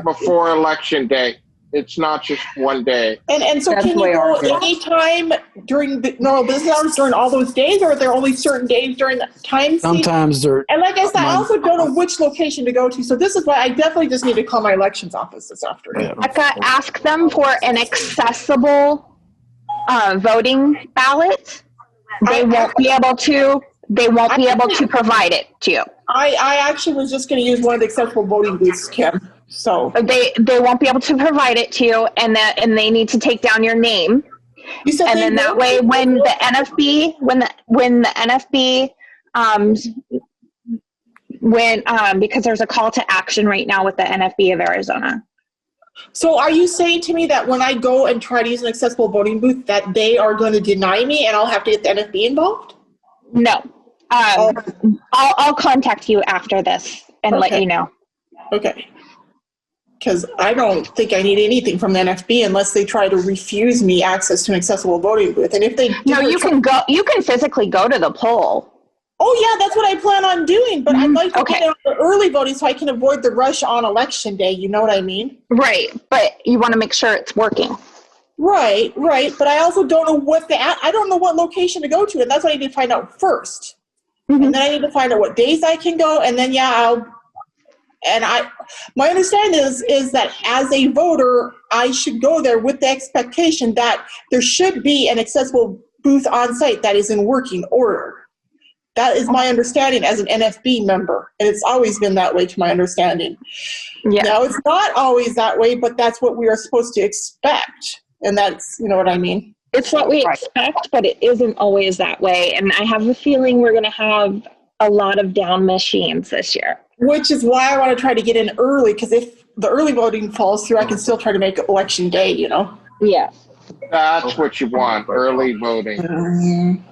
Speaker 5: before election day. It's not just one day.
Speaker 1: And so can you go anytime during the normal business hours during all those days, or are there only certain days during the time?
Speaker 2: Sometimes they're.
Speaker 1: And like I said, I also don't know which location to go to. So this is why I definitely just need to call my elections office this afternoon.
Speaker 6: I've got to ask them for an accessible voting ballot. They won't be able to provide it to you.
Speaker 1: I actually was just going to use one of the accessible voting booths, Kim. So
Speaker 6: they won't be able to provide it to you, and they need to take down your name.
Speaker 1: You said
Speaker 6: and then that way, when the NFB Because there's a call to action right now with the NFB of Arizona.
Speaker 1: So are you saying to me that when I go and try to use an accessible voting booth that they are going to deny me and I'll have to get the NFB involved?
Speaker 6: No. I'll contact you after this and let you know.
Speaker 1: Okay. Because I don't think I need anything from the NFB unless they try to refuse me access to an accessible voting booth. And if they do,
Speaker 6: you can physically go to the poll.
Speaker 1: Oh yeah, that's what I plan on doing. But I'd like to get on the early voting so I can avoid the rush on election day. You know what I mean?
Speaker 6: Right. But you want to make sure it's working.
Speaker 1: Right. But I also don't know I don't know what location to go to, and that's what I need to find out first. Mm-hmm. And then I need to find out what days I can go, and then my understanding is that as a voter, I should go there with the expectation that there should be an accessible booth on site that is in working order. That is my understanding as an NFB member, and it's always been that way to my understanding. Yeah. Now, it's not always that way, but that's what we are supposed to expect, and that's, you know what I mean?
Speaker 6: It's what we expect, but it isn't always that way, and I have a feeling we're going to have a lot of down machines this year.
Speaker 1: Which is why I want to try to get in early, because if the early voting falls through, I can still try to make election day, you know?
Speaker 6: Yeah.
Speaker 5: That's what you want, early voting.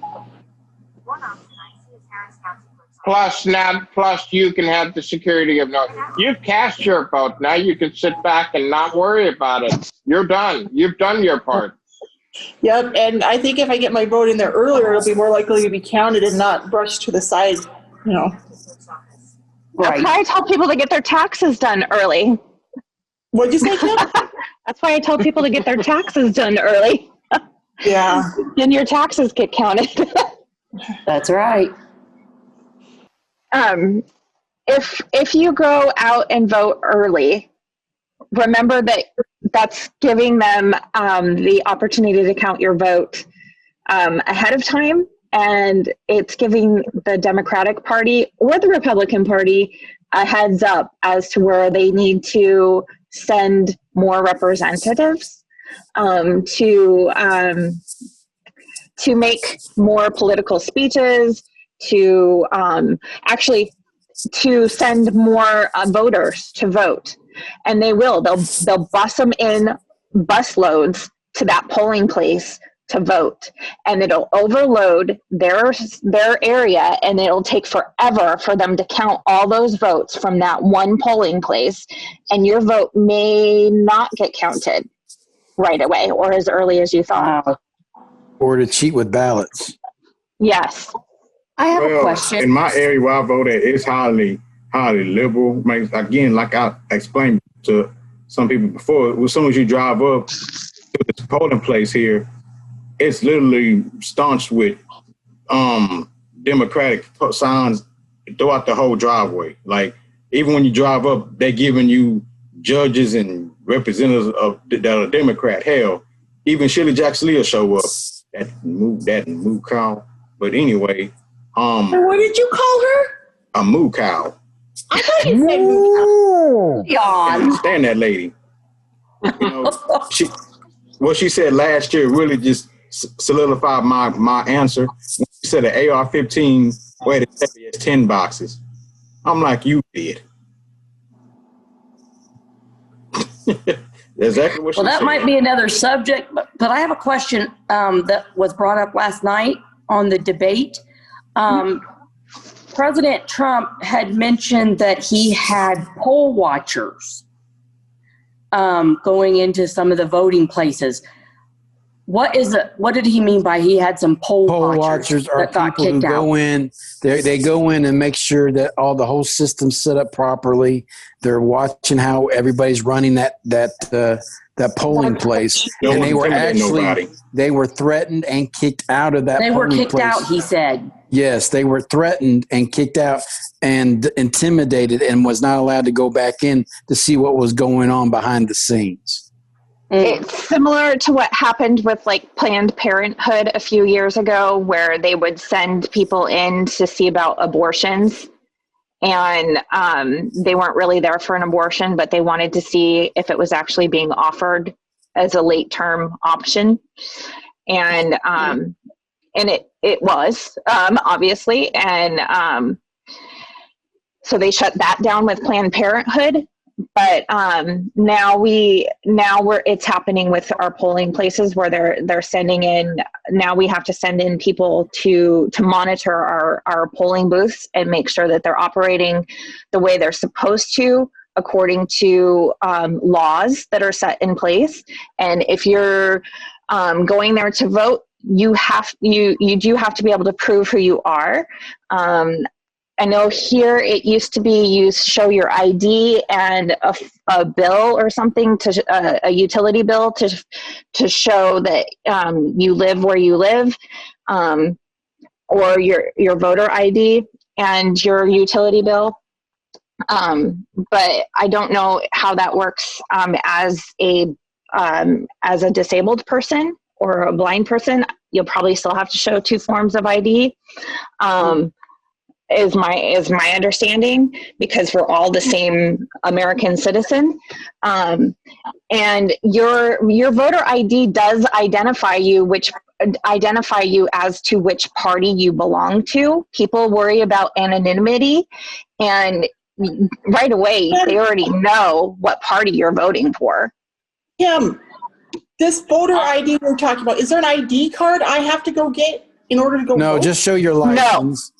Speaker 5: Plus you can have the security of knowing you've cast your vote. Now you can sit back and not worry about it. You're done. You've done your part.
Speaker 1: Yep, and I think if I get my vote in there earlier, it'll be more likely to be counted and not brushed to the side, you know.
Speaker 6: Right. That's why I tell people to get their taxes done early.
Speaker 1: What'd you say, Kim?
Speaker 6: That's why I tell people to get their taxes done early.
Speaker 1: Yeah.
Speaker 6: Then your taxes get counted.
Speaker 3: That's right.
Speaker 6: If you go out and vote early, remember that that's giving them the opportunity to count your vote ahead of time, and it's giving the Democratic Party or the Republican Party a heads up as to where they need to send more representatives to make more political speeches, to send more voters to vote. And they will. They'll bus them in bus loads to that polling place to vote, and it'll overload their area, and it'll take forever for them to count all those votes from that one polling place, and your vote may not get counted right away or as early as you thought.
Speaker 2: Or to cheat with ballots.
Speaker 6: Yes.
Speaker 3: I have a question.
Speaker 4: In my area where I vote at, it's highly liberal. Again, like I explained to some people before, as soon as you drive up to this polling place here, it's literally staunch with Democratic signs throughout the whole driveway. Like, even when you drive up, they're giving you judges and representatives that are Democrat. Hell, even Shirley Jackson Lee will show up. That moo cow. But anyway,
Speaker 1: what did you call her?
Speaker 4: A moo cow.
Speaker 1: I thought you said moo cow.
Speaker 4: I understand that lady. You know, what she said last year really just solidified my answer. She said an AR-15 weighed as heavy as 10 boxes. I'm like, you did. Exactly what she said.
Speaker 3: Well, that might be another subject, but I have a question that was brought up last night on the debate. President Trump had mentioned that he had poll watchers going into some of the voting places. What did he mean by he had some poll watchers
Speaker 2: are people who go in. They go in and make sure that the whole system's set up properly. They're watching how everybody's running that polling place, and they were threatened and kicked out of that.
Speaker 3: They were kicked out, he said.
Speaker 2: Yes, they were threatened and kicked out and intimidated, and was not allowed to go back in to see what was going on behind the scenes.
Speaker 6: It's similar to what happened with like Planned Parenthood a few years ago, where they would send people in to see about abortions, and they weren't really there for an abortion, but they wanted to see if it was actually being offered as a late term option. And and it was, obviously. And so they shut that down with Planned Parenthood. But now it's happening with our polling places where they're sending in. Now we have to send in people to monitor our polling booths and make sure that they're operating the way they're supposed to, according to laws that are set in place. And if you're going there to vote, you do have to be able to prove who you are. I know here it used to be you show your ID and a bill or something, a utility bill to show that you live where you live, or your voter ID and your utility bill. But I don't know how that works as a disabled person or a blind person. You'll probably still have to show 2 forms of ID. Is my understanding, because we're all the same American citizen. And your voter ID does identify you as to which party you belong to. People worry about anonymity, and right away they already know what party you're voting for.
Speaker 1: Kim, this voter ID we're talking about, is there an ID card I have to go get in order to go
Speaker 2: No,
Speaker 1: vote?
Speaker 2: just show your license.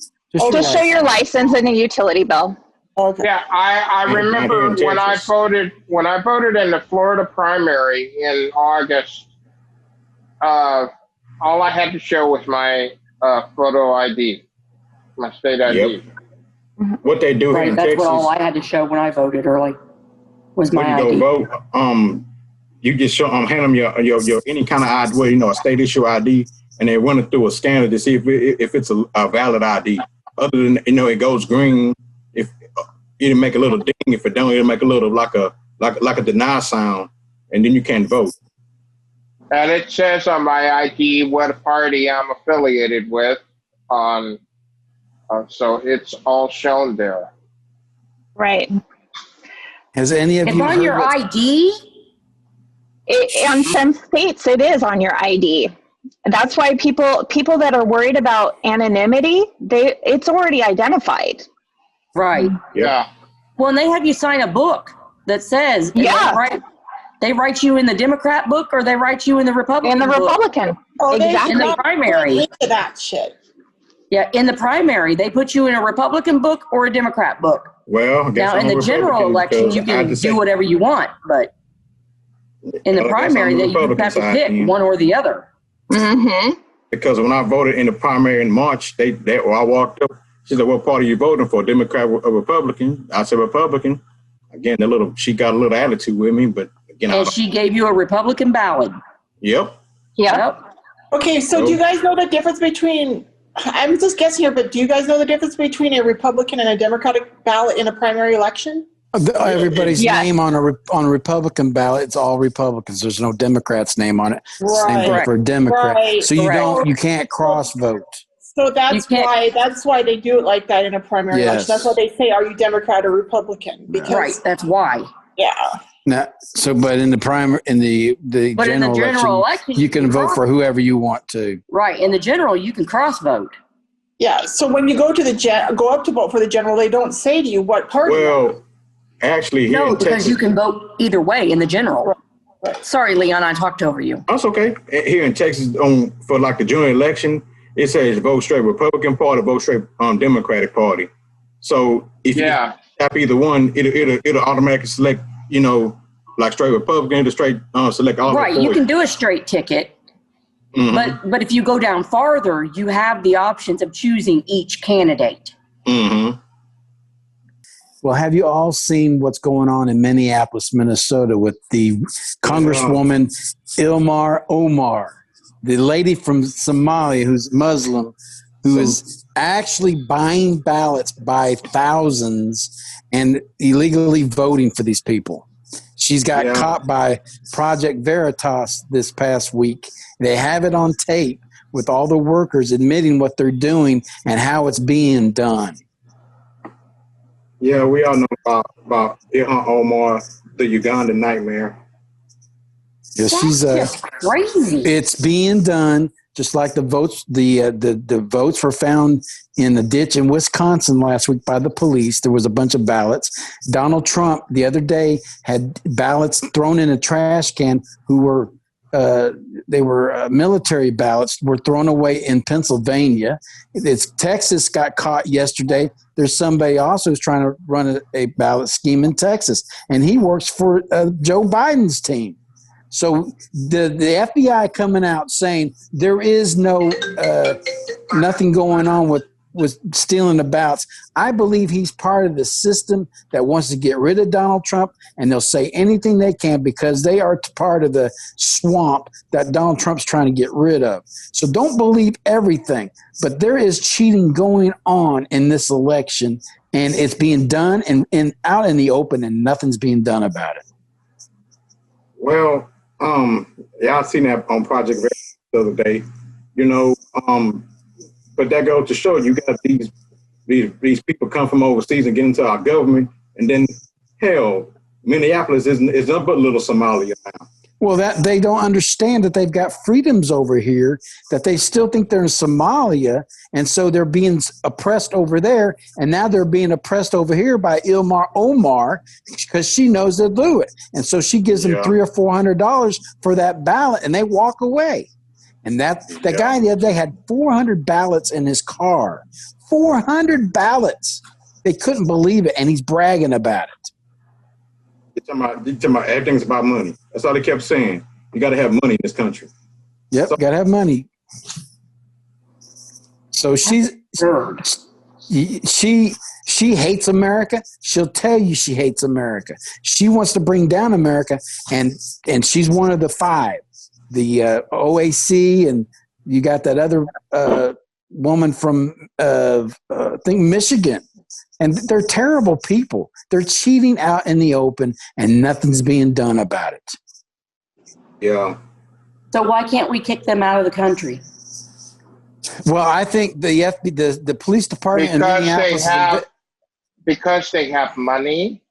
Speaker 6: Just show your license and a utility bill.
Speaker 1: Okay.
Speaker 5: Yeah, I remember when I voted in the Florida primary in August, all I had to show was my photo ID, my state ID.
Speaker 4: Yep. What they do here in
Speaker 3: That's
Speaker 4: Texas,
Speaker 3: what all I had to show when I voted early was my ID.
Speaker 4: when you go vote, you just show hand them your any kind of ID, well, a state issue ID, and they run it through a scanner to see if it's a valid ID. Other than, it goes green. If it'll make a little ding. If it don't, it'll make a little like a deny sound, and then you can't vote.
Speaker 5: And it says on my ID what party I'm affiliated with, so it's all shown there.
Speaker 6: Right.
Speaker 2: Has any of
Speaker 3: It's
Speaker 2: you
Speaker 3: on
Speaker 2: heard
Speaker 3: your
Speaker 2: what-
Speaker 3: ID?
Speaker 6: On some states, it is on your ID. That's why people that are worried about anonymity, it's already identified.
Speaker 3: Right.
Speaker 5: Yeah.
Speaker 3: Well, and they have you sign a book that says, they write you in the Democrat book or they write you in the Republican book.
Speaker 6: Republican.
Speaker 1: Oh,
Speaker 6: exactly.
Speaker 3: In the primary.
Speaker 1: Into that shit.
Speaker 3: Yeah, in the primary, they put you in a Republican book or a Democrat book.
Speaker 4: Well, I guess
Speaker 3: Now, in the general election, you can do whatever you want, but in the primary, you have to pick one or the other.
Speaker 6: Mm-hmm.
Speaker 4: Because when I voted in the primary in March, I walked up. She said, "What party are you voting for? Democrat or Republican?" I said, "Republican." Again, she got a little attitude with me, but again,
Speaker 3: and she gave you a Republican ballot.
Speaker 4: Yep.
Speaker 1: Okay, so do you guys know the difference between? I'm just guessing here, but do you guys know the difference between a Republican and a Democratic ballot in a primary election?
Speaker 2: Everybody's name on a Republican ballot, it's all Republicans. There's no Democrat's name on it.
Speaker 1: Right.
Speaker 2: Same thing for a Democrat.
Speaker 1: Right.
Speaker 2: So you can't cross vote.
Speaker 1: So that's why they do it like that in a primary election. That's why they say, "Are you Democrat or Republican?" Because
Speaker 3: that's why.
Speaker 1: Yeah.
Speaker 2: But in the general election, you can vote for whoever you want to.
Speaker 3: Right. In the general, you can cross vote.
Speaker 1: Yeah. So when you go to go up to vote for the general, they don't say to you what party.
Speaker 4: Well, actually, here in
Speaker 3: because
Speaker 4: Texas,
Speaker 3: you can vote either way in the general. Right. Sorry, Leon, I talked over you.
Speaker 4: That's okay. Here in Texas, for like the general election, it says vote straight Republican Party, vote straight Democratic Party. So if you tap either one, it'll automatically select, like straight Republican, it'll straight select all.
Speaker 3: Right, you can do a straight ticket, but if you go down farther, you have the options of choosing each candidate.
Speaker 4: Mm-hmm.
Speaker 2: Well, have you all seen what's going on in Minneapolis, Minnesota with the Congresswoman Ilmar Omar, the lady from Somalia who's Muslim, who is actually buying ballots by thousands and illegally voting for these people? She's got caught by Project Veritas this past week. They have it on tape with all the workers admitting what they're doing and how it's being done.
Speaker 4: Yeah, we all know about Ilhan Omar, the Ugandan nightmare.
Speaker 2: Yeah,
Speaker 3: That's just crazy.
Speaker 2: It's being done. just like the votes the votes were found in the ditch in Wisconsin last week by the police. There was a bunch of ballots. Donald Trump the other day had ballots thrown in a trash can who were they were military ballots were thrown away in Pennsylvania. Texas got caught yesterday. There's somebody also who's trying to run a ballot scheme in Texas, and he works for Joe Biden's team. So the FBI coming out saying there is no nothing going on with stealing the ballots. I believe he's part of the system that wants to get rid of Donald Trump, and they'll say anything they can because they are part of the swamp that Donald Trump's trying to get rid of. So don't believe everything, but there is cheating going on in this election, and it's being done and out in the open, and nothing's being done about it.
Speaker 4: Well, yeah, I seen that on Project the other day, but that goes to show you got these people come from overseas and get into our government, and then hell, Minneapolis is up but little Somalia now.
Speaker 2: Well, that they don't understand that they've got freedoms over here, that they still think they're in Somalia, and so they're being oppressed over there, and now they're being oppressed over here by Ilmar Omar because she knows they'll do it, and so she gives them $300 or $400 for that ballot, and they walk away. And that guy the other day had 400 ballots in his car, 400 ballots. They couldn't believe it, and he's bragging about it.
Speaker 4: You're talking about everything's about money. That's all they kept saying. You got to have money in this country.
Speaker 2: Yep, so, got to have money. So she hates America. She'll tell you she hates America. She wants to bring down America, and she's one of the five. The OAC, and you got that other woman from I think Michigan. And they're terrible people. They're cheating out in the open, and nothing's being done about it.
Speaker 4: Yeah.
Speaker 3: So why can't we kick them out of the country?
Speaker 2: Well, I think the police department in Minneapolis
Speaker 5: because they have money,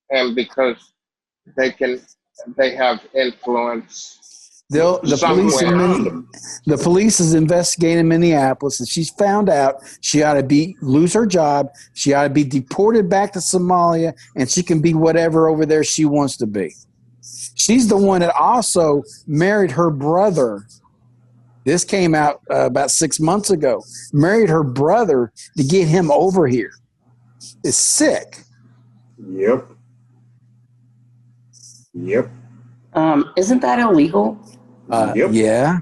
Speaker 5: and because they have influence.
Speaker 2: The police is investigating Minneapolis, and she's found out she ought to lose her job. She ought to be deported back to Somalia, and she can be whatever over there she wants to be. She's the one that also married her brother. This came out about 6 months ago. Married her brother to get him over here. It's sick.
Speaker 4: Yep.
Speaker 3: Isn't that illegal?
Speaker 4: Yep.
Speaker 2: Yeah.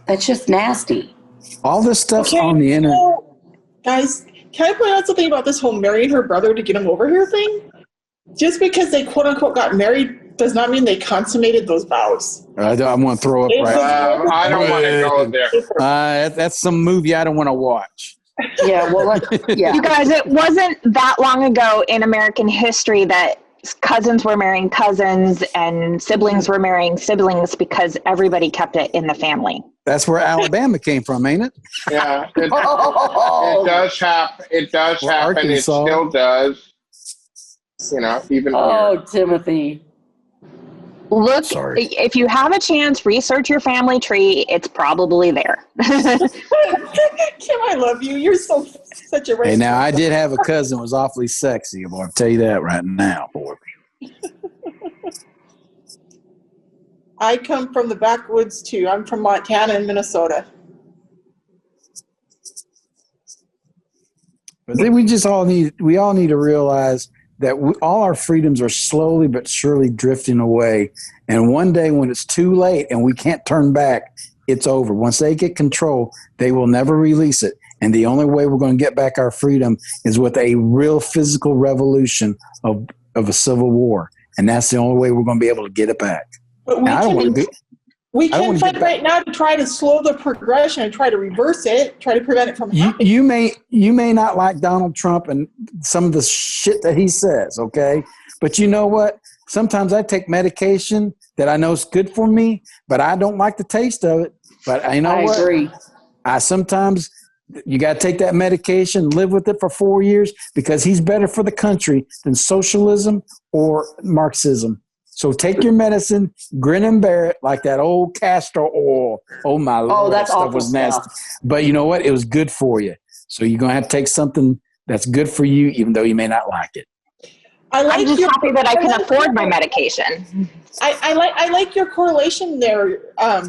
Speaker 3: That's just nasty.
Speaker 2: All this stuff's on the internet.
Speaker 1: Guys, can I point out something about this whole marrying her brother to get him over here thing? Just because they quote unquote got married does not mean they consummated those vows.
Speaker 2: I want to throw up right now.
Speaker 5: I don't want to go there.
Speaker 2: That's some movie I don't want to watch.
Speaker 3: Yeah, well, yeah.
Speaker 6: You guys, it wasn't that long ago in American history that cousins were marrying cousins and siblings were marrying siblings because everybody kept it in the family.
Speaker 2: That's where Alabama came from, ain't it?
Speaker 5: Yeah, it does happen. It does happen. Arkansas. It still does. Even here.
Speaker 3: Timothy.
Speaker 6: Look, if you have a chance, research your family tree. It's probably there.
Speaker 1: Kim, I love you. You're such a.
Speaker 2: Hey, now I did have a cousin who was awfully sexy. I'm going to tell you that right now, boy.
Speaker 1: I come from the backwoods too. I'm from Montana and Minnesota.
Speaker 2: But then we all need to realize that all our freedoms are slowly but surely drifting away. And one day when it's too late and we can't turn back, it's over. Once they get control, they will never release it. And the only way we're going to get back our freedom is with a real physical revolution of a civil war. And that's the only way we're going to be able to get it back.
Speaker 1: But we can fight right now to try to slow the progression and try to reverse it, try to prevent it from happening.
Speaker 2: You may not like Donald Trump and some of the shit that he says, okay? But you know what? Sometimes I take medication that I know is good for me, but I don't like the taste of it. But I
Speaker 3: agree.
Speaker 2: Sometimes you got to take that medication, live with it for 4 years, because he's better for the country than socialism or Marxism. So take your medicine, grin and bear it like that old castor oil. Oh, my Lord.
Speaker 3: that's
Speaker 2: that stuff
Speaker 3: awful
Speaker 2: was nasty.
Speaker 3: stuff.
Speaker 2: But you know what? It was good for you. So you're going to have to take something that's good for you, even though you may not like it.
Speaker 6: I'm just happy that I can afford my medication.
Speaker 1: I like your correlation there,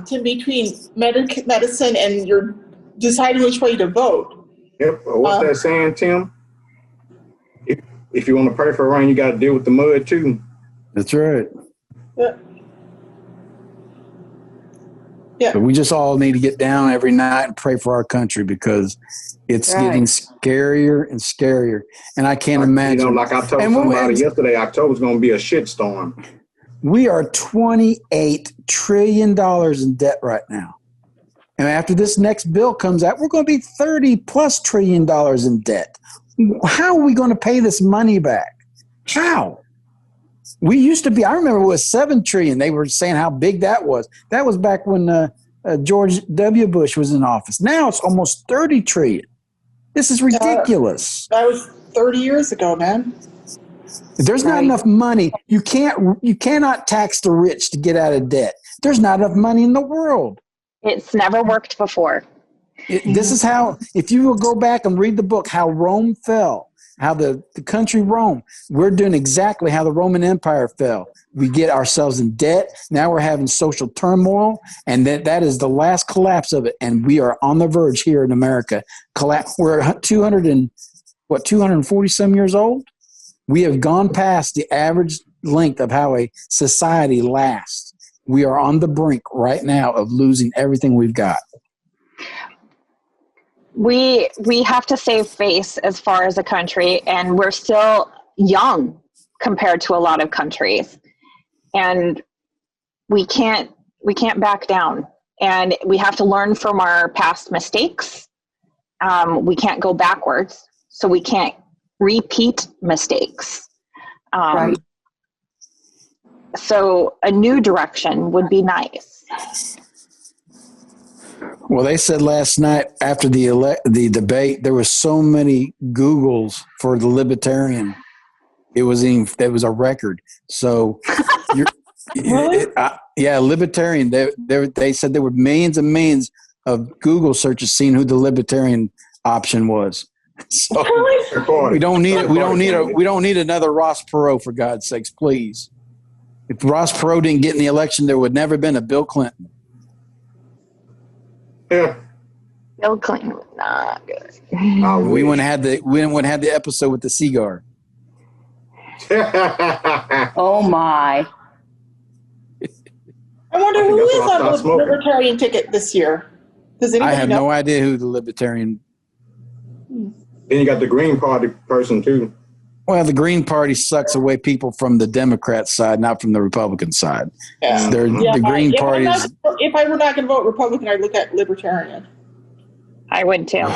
Speaker 1: Tim, between medicine and your deciding which way to vote.
Speaker 4: Yep. What's that saying, Tim? If you want to pray for rain, you got to deal with the mud too.
Speaker 2: That's right.
Speaker 1: Yeah.
Speaker 2: But we just all need to get down every night and pray for our country because it's getting scarier and scarier. And I can't imagine.
Speaker 4: You know, like I told somebody yesterday, October's going to be a shitstorm.
Speaker 2: We are $28 trillion in debt right now. And after this next bill comes out, we're going to be $30+ trillion in debt. How are we going to pay this money back? How? We used to be, I remember it was $7 trillion. They were saying how big that was. That was back when George W. Bush was in office. Now it's almost $30 trillion. This is ridiculous.
Speaker 1: That was 30 years ago, man.
Speaker 2: There's not enough money. You cannot tax the rich to get out of debt. There's not enough money in the world.
Speaker 6: It's never worked before.
Speaker 2: This is how, if you will go back and read the book, how Rome fell, how the country Rome, we're doing exactly how the Roman Empire fell. We get ourselves in debt. Now we're having social turmoil, and that is the last collapse of it. And we are on the verge here in America. We're 240 some years old. We have gone past the average length of how a society lasts. We are on the brink right now of losing everything we've got.
Speaker 6: We have to save face as far as a country, and we're still young compared to a lot of countries. And we can't back down. And we have to learn from our past mistakes. We can't go backwards, so we can't repeat mistakes.
Speaker 3: Right.
Speaker 6: So a new direction would be nice.
Speaker 2: Well, they said last night after the debate, there was so many Googles for the Libertarian. It was a record. So, Libertarian. They said there were millions and millions of Google searches seeing who the Libertarian option was. So we don't need it. We don't need another Ross Perot, for God's sakes, please. If Ross Perot didn't get in the election, there would never have been a Bill Clinton.
Speaker 4: Yeah.
Speaker 6: Bill Clinton was not good.
Speaker 2: We wouldn't have had the episode with the cigar.
Speaker 3: Oh my!
Speaker 1: I wonder who is on the Libertarian ticket this year. Does anybody
Speaker 2: I have
Speaker 1: know?
Speaker 2: no idea who the Libertarian.
Speaker 4: Then you got the Green Party person too.
Speaker 2: Well, the Green Party sucks away people from the Democrat side, not from the Republican side.
Speaker 1: Yeah.
Speaker 2: The Green Party is.
Speaker 1: If I were not going to vote Republican, I'd look at Libertarian.
Speaker 6: I would too.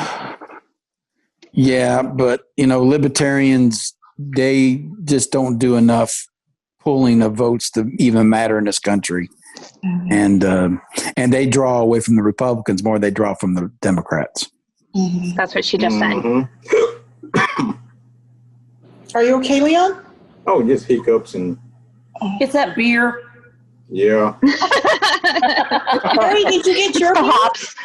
Speaker 2: Yeah, but Libertarians, they just don't do enough pulling of votes to even matter in this country, and they draw away from the Republicans more than they draw from the Democrats.
Speaker 6: Mm-hmm. That's what she just said.
Speaker 1: Are you okay, Leon?
Speaker 4: Oh, just hiccups and.
Speaker 3: It's that beer.
Speaker 4: Yeah.
Speaker 1: Larry, did you get your
Speaker 6: hops?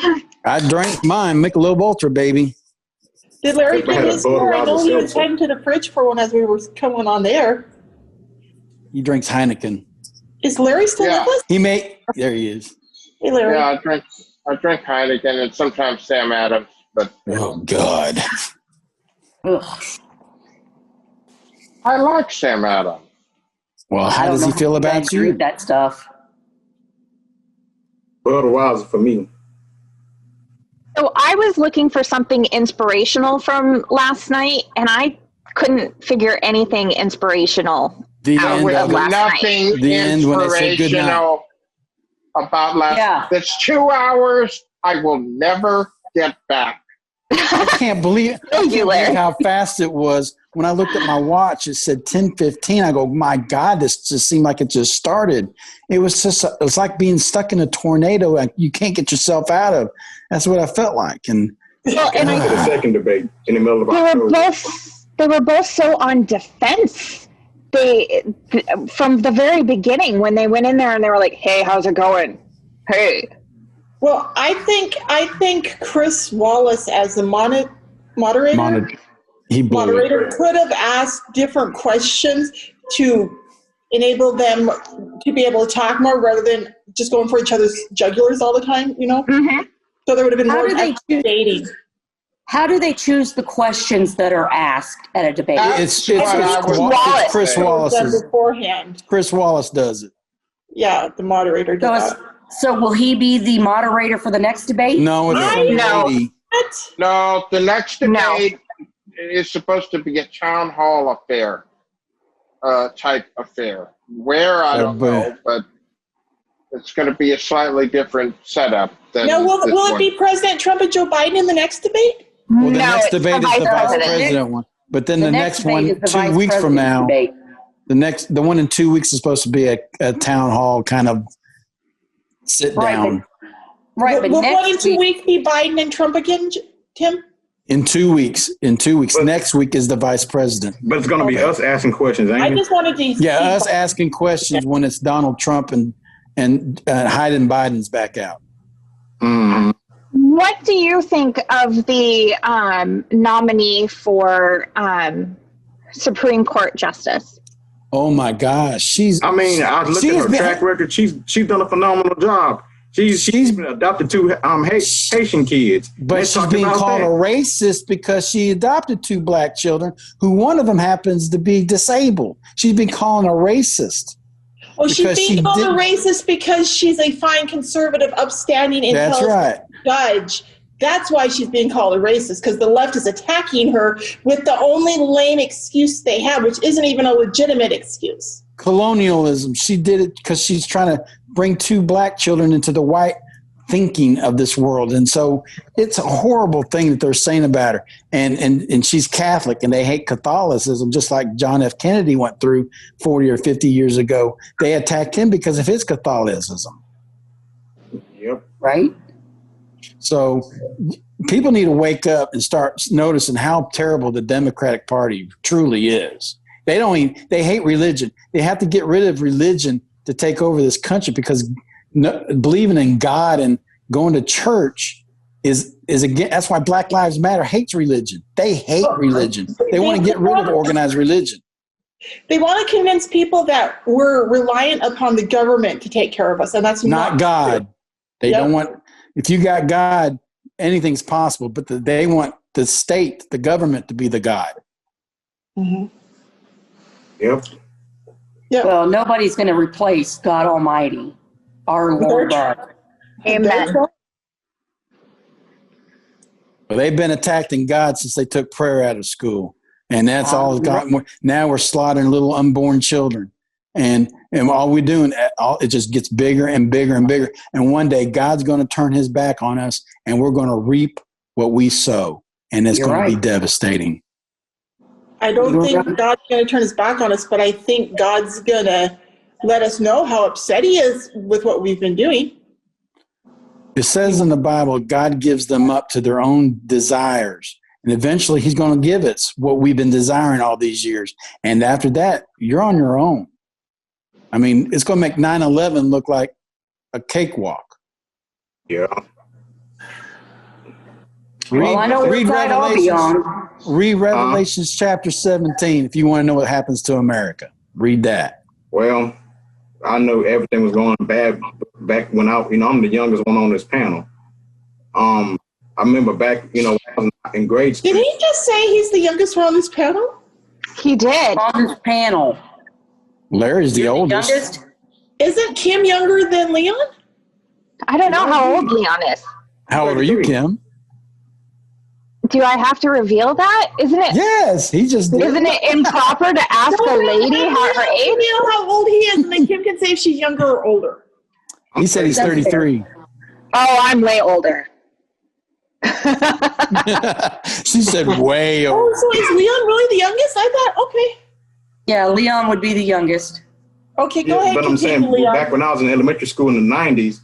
Speaker 2: I drank mine, Michelob Ultra, baby.
Speaker 1: Did Larry get his beer? I know he was heading to the fridge for one as we were coming on there.
Speaker 2: He drinks Heineken.
Speaker 1: Is Larry still with us?
Speaker 2: There he is.
Speaker 1: Hey, Larry.
Speaker 5: Yeah, I drink Heineken and sometimes Sam Adams, but
Speaker 2: oh God.
Speaker 3: Ugh.
Speaker 5: I like Sam Adams.
Speaker 2: Well, how does he feel about you?
Speaker 3: That stuff.
Speaker 4: Budweiser for me.
Speaker 6: So I was looking for something inspirational from last night, and I couldn't figure anything inspirational out of last
Speaker 5: nothing
Speaker 6: night.
Speaker 2: The end when they said good night.
Speaker 5: inspirational about last.
Speaker 3: Yeah.
Speaker 5: That's 2 hours I will never get back.
Speaker 2: I can't believe how fast it was. When I looked at my watch, it said 10:15. I go, my God, this just seemed like it just started. It was like being stuck in a tornado and you can't get yourself out of. That's what I felt like. And
Speaker 4: the second debate in the middle of
Speaker 6: they were both so on defense from the very beginning, when they went in there and they were like, "Hey, how's it going? Hey."
Speaker 1: Well, I think Chris Wallace as the moderator could have asked different questions to enable them to be able to talk more rather than just going for each other's jugulars all the time, you know?
Speaker 6: Mm-hmm.
Speaker 1: So there would have been more dating.
Speaker 3: How do they choose the questions that are asked at a debate?
Speaker 2: It's Chris Wallace
Speaker 1: beforehand.
Speaker 2: Chris Wallace does it.
Speaker 1: Yeah, the moderator does that.
Speaker 3: So will he be the moderator for the next debate?
Speaker 2: No, it's lady.
Speaker 5: No, the next debate is supposed to be a town hall affair, type affair. Where, I don't know, but it's going to be a slightly different setup.
Speaker 1: Now, will it be President Trump and Joe Biden in the next debate?
Speaker 2: Well, the next debate is the vice president one. But then the next one, 2 weeks from now, the one in 2 weeks is supposed to be a town hall kind of sit down.
Speaker 3: But
Speaker 1: will one in 2 weeks be Biden and Trump again, Tim?
Speaker 2: In 2 weeks. But next week is the vice president.
Speaker 4: But it's going to be us asking questions, ain't it?
Speaker 1: I just wanted to
Speaker 2: us asking questions when it's Donald Trump and hiding Biden's back out.
Speaker 4: Mm-hmm.
Speaker 6: What do you think of the nominee for Supreme Court Justice?
Speaker 2: Oh my gosh,
Speaker 4: I looked at her track record. She's done a phenomenal job. She's adopted two Haitian kids,
Speaker 2: but she's being called a racist because she adopted two black children, who one of them happens to be disabled. She's been called a racist.
Speaker 1: Well, she's being called a racist because she's a fine, conservative, upstanding, intelligent judge. That's why she's being called a racist, because the left is attacking her with the only lame excuse they have, which isn't even a legitimate excuse.
Speaker 2: Colonialism. She did it because she's trying to bring two black children into the white thinking of this world. And so it's a horrible thing that they're saying about her. And she's Catholic, and they hate Catholicism, just like John F. Kennedy went through 40 or 50 years ago. They attacked him because of his Catholicism.
Speaker 4: Yep.
Speaker 3: Right?
Speaker 2: So people need to wake up and start noticing how terrible the Democratic Party truly is. They hate religion. They have to get rid of religion to take over this country, because believing in God and going to church is again. That's why Black Lives Matter hates religion. They hate religion. They want to get rid of organized religion.
Speaker 1: They want to convince people that we're reliant upon the government to take care of us, and that's not
Speaker 2: God.
Speaker 1: True.
Speaker 2: They don't want. If you got God, anything's possible. But they want the state, the government, to be the God.
Speaker 1: Mm-hmm.
Speaker 4: Yep.
Speaker 3: Well, nobody's going to replace God Almighty, our Lord God.
Speaker 6: Amen.
Speaker 2: Well, they've been attacking God since they took prayer out of school, and that's all God. Now we're slaughtering little unborn children, and all we're doing, it just gets bigger and bigger and bigger. And one day, God's going to turn His back on us, and we're going to reap what we sow, and it's going to be devastating.
Speaker 1: I don't think God's going to turn His back on us, but I think God's going to let us know how upset He is with what we've been doing.
Speaker 2: It says in the Bible, God gives them up to their own desires. And eventually He's going to give us what we've been desiring all these years. And after that, you're on your own. I mean, it's going to make 9/11 look like a cakewalk.
Speaker 4: Yeah.
Speaker 2: Read Revelations chapter 17 if you want to know what happens to America. Read that.
Speaker 4: Well, I know everything was going bad back when I'm the youngest one on this panel. I remember back, when I was in grade school.
Speaker 1: Did he just say he's the youngest one on this panel?
Speaker 6: He did.
Speaker 3: On this panel.
Speaker 2: Larry's the oldest.
Speaker 3: Youngest?
Speaker 1: Isn't Kim younger than Leon?
Speaker 6: I don't know how old Leon is.
Speaker 2: How old are you, Kim?
Speaker 6: Do I have to reveal that? Isn't it?
Speaker 2: Yes, he just did.
Speaker 6: Isn't it improper to ask a lady her age?
Speaker 1: You know how old he is, and then Kim can say if she's younger or older.
Speaker 2: He said he's 33.
Speaker 6: Oh, I'm way older.
Speaker 2: She said way older.
Speaker 1: Oh, so is Leon really the youngest? I thought, okay.
Speaker 3: Yeah, Leon would be the youngest.
Speaker 1: Okay, go ahead.
Speaker 4: But I'm saying,
Speaker 1: Leon.
Speaker 4: back when I was in elementary school in the 90s,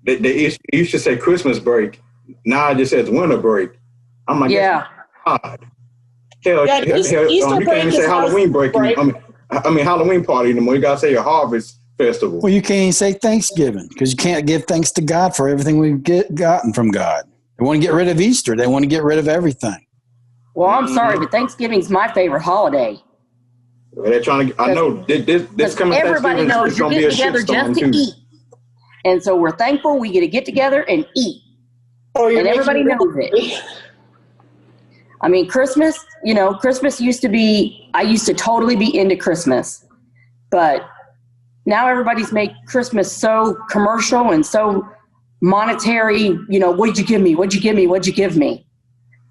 Speaker 4: they used to say Christmas break. Now it just says winter break. I'm like,
Speaker 3: yeah.
Speaker 4: God. Hell,
Speaker 1: Easter
Speaker 4: you can't even say Halloween break. Halloween party anymore. You gotta say a harvest festival.
Speaker 2: Well, you can't even say Thanksgiving because you can't give thanks to God for everything we've gotten from God. They want to get rid of Easter. They want to get rid of everything.
Speaker 3: Well, I'm sorry, but Thanksgiving's my favorite holiday.
Speaker 4: They're trying to. I know this coming
Speaker 3: everybody
Speaker 4: Thanksgiving
Speaker 3: knows
Speaker 4: is
Speaker 3: you're
Speaker 4: going to be a
Speaker 3: getting together
Speaker 4: shitstorm
Speaker 3: just to
Speaker 4: too.
Speaker 3: eat, and so we're thankful we get to get together and eat.
Speaker 1: Oh,
Speaker 3: and everybody knows it. I mean, Christmas. Christmas used to be. I used to totally be into Christmas, but now everybody's made Christmas so commercial and so monetary. What'd you give me? What'd you give me? What'd you give me?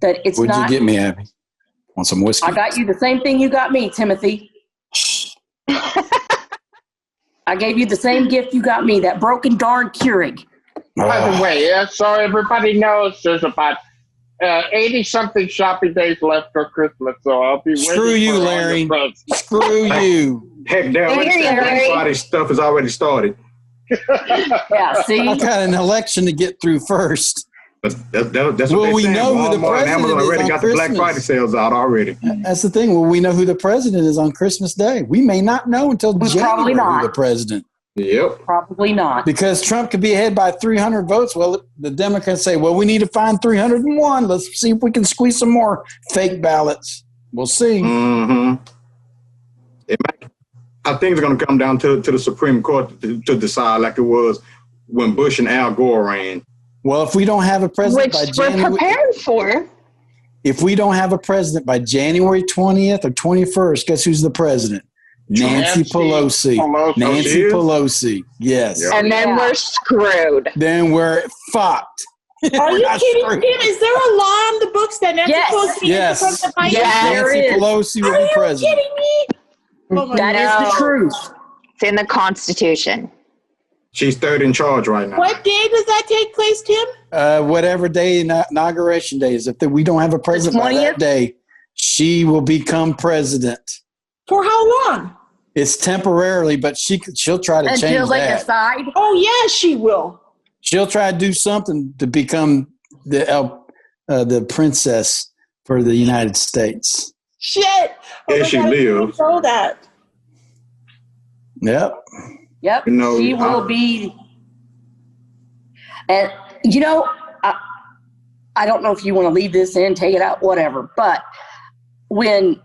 Speaker 3: That it's
Speaker 2: What'd
Speaker 3: not.
Speaker 2: you get me, Abby? Want some whiskey?
Speaker 3: I got you the same thing you got me, Timothy. I gave you the same gift you got me, that broken darn Keurig.
Speaker 5: By the way, so everybody knows there's about 80-something shopping days left for Christmas, so I'll be waiting.
Speaker 2: Screw you, Larry. Screw you.
Speaker 4: Heck, Black Friday stuff is already started.
Speaker 3: Yeah, see?
Speaker 2: I got an election to get through first.
Speaker 4: That's what
Speaker 2: Well, we
Speaker 4: saying.
Speaker 2: know who the
Speaker 4: Walmart and
Speaker 2: president
Speaker 4: Amazon
Speaker 2: is
Speaker 4: already
Speaker 2: on
Speaker 4: got the Black
Speaker 2: Christmas.
Speaker 4: Friday sales out already.
Speaker 2: That's the thing. Well, we know who the president is on Christmas Day. We may not know until January
Speaker 3: probably not.
Speaker 2: who the president.
Speaker 4: Yep.
Speaker 3: Probably not.
Speaker 2: Because Trump could be ahead by 300 votes. Well, the Democrats say, well, we need to find 301. Let's see if we can squeeze some more fake ballots. We'll see.
Speaker 4: Mm-hmm. I think it's going to come down to the Supreme Court to decide, like it was when Bush and Al Gore ran.
Speaker 2: Well, if we don't have a president by
Speaker 6: Which we're
Speaker 2: January,
Speaker 6: prepared for.
Speaker 2: if we don't have a president by January 20th or 21st, guess who's the president? Nancy Pelosi. Nancy Pelosi. Yes.
Speaker 4: Yep.
Speaker 6: And then we're screwed.
Speaker 2: Then we're fucked.
Speaker 1: Are you kidding, Tim? Is there a law on the books that Nancy
Speaker 3: Yes.
Speaker 1: Pelosi
Speaker 2: Yes.
Speaker 1: is the president?
Speaker 3: Yes.
Speaker 2: Nancy
Speaker 3: There is.
Speaker 2: Pelosi will
Speaker 1: Are
Speaker 2: be
Speaker 1: you
Speaker 2: president.
Speaker 1: kidding me? Oh my
Speaker 3: That
Speaker 1: God.
Speaker 3: is the truth.
Speaker 6: It's in the Constitution.
Speaker 4: She's third in charge right now.
Speaker 1: What day does that take place, Tim?
Speaker 2: Whatever day inauguration day is. If we don't have a president by that
Speaker 3: 20th?
Speaker 2: day, she will become president.
Speaker 1: For how long?
Speaker 2: It's temporarily, but she'll try to
Speaker 3: Until
Speaker 2: change
Speaker 3: they
Speaker 2: that.
Speaker 3: decide.
Speaker 1: Oh, yeah, she will.
Speaker 2: She'll try to do something to become the princess for the United States.
Speaker 1: Shit. Oh
Speaker 4: Yeah,
Speaker 1: my
Speaker 4: she
Speaker 1: God, I didn't
Speaker 4: lives.
Speaker 1: know that.
Speaker 2: Yep.
Speaker 3: Yep.
Speaker 4: No,
Speaker 3: she will be. And, I don't know if you want to leave this in, take it out, whatever. But when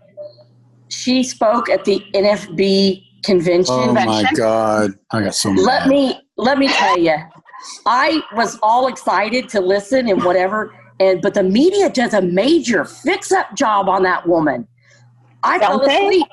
Speaker 3: she spoke at the NFB convention.
Speaker 2: Oh my God. I got so mad.
Speaker 3: Let me tell you, I was all excited to listen and whatever, but the media does a major fix-up job on that woman. I fell asleep.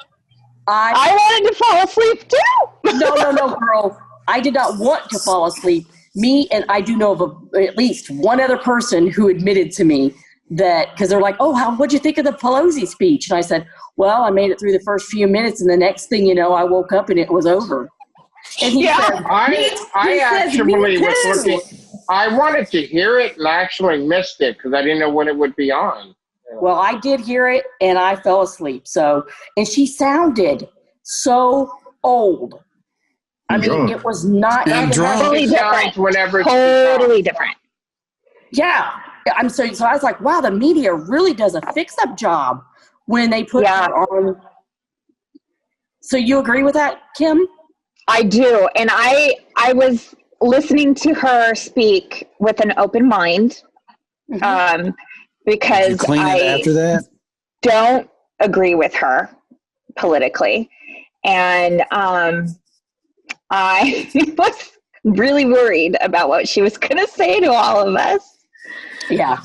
Speaker 6: I wanted to fall asleep too.
Speaker 3: No, girl. I did not want to fall asleep. Me and I do know of at least one other person who admitted to me that, because they're like, oh, what'd you think of the Pelosi speech? And I said, well, I made it through the first few minutes, and the next thing you know, I woke up and it was over. And he said,
Speaker 5: I actually was looking. I wanted to hear it and I actually missed it because I didn't know when it would be on.
Speaker 3: well, I did hear it and I fell asleep. So, and she sounded so old. I mean, it was not.
Speaker 2: I'm drunk.
Speaker 6: Totally different.
Speaker 5: Whenever
Speaker 6: Totally different.
Speaker 3: Yeah. So I was like, wow, the media really does a fix-up job when they put her on. So you agree with that, Kim?
Speaker 6: I do. And I was listening to her speak with an open mind, because
Speaker 2: Did you clean it after that?
Speaker 6: don't agree with her politically. And I was really worried about what she was going to say to all of us.
Speaker 3: Yeah.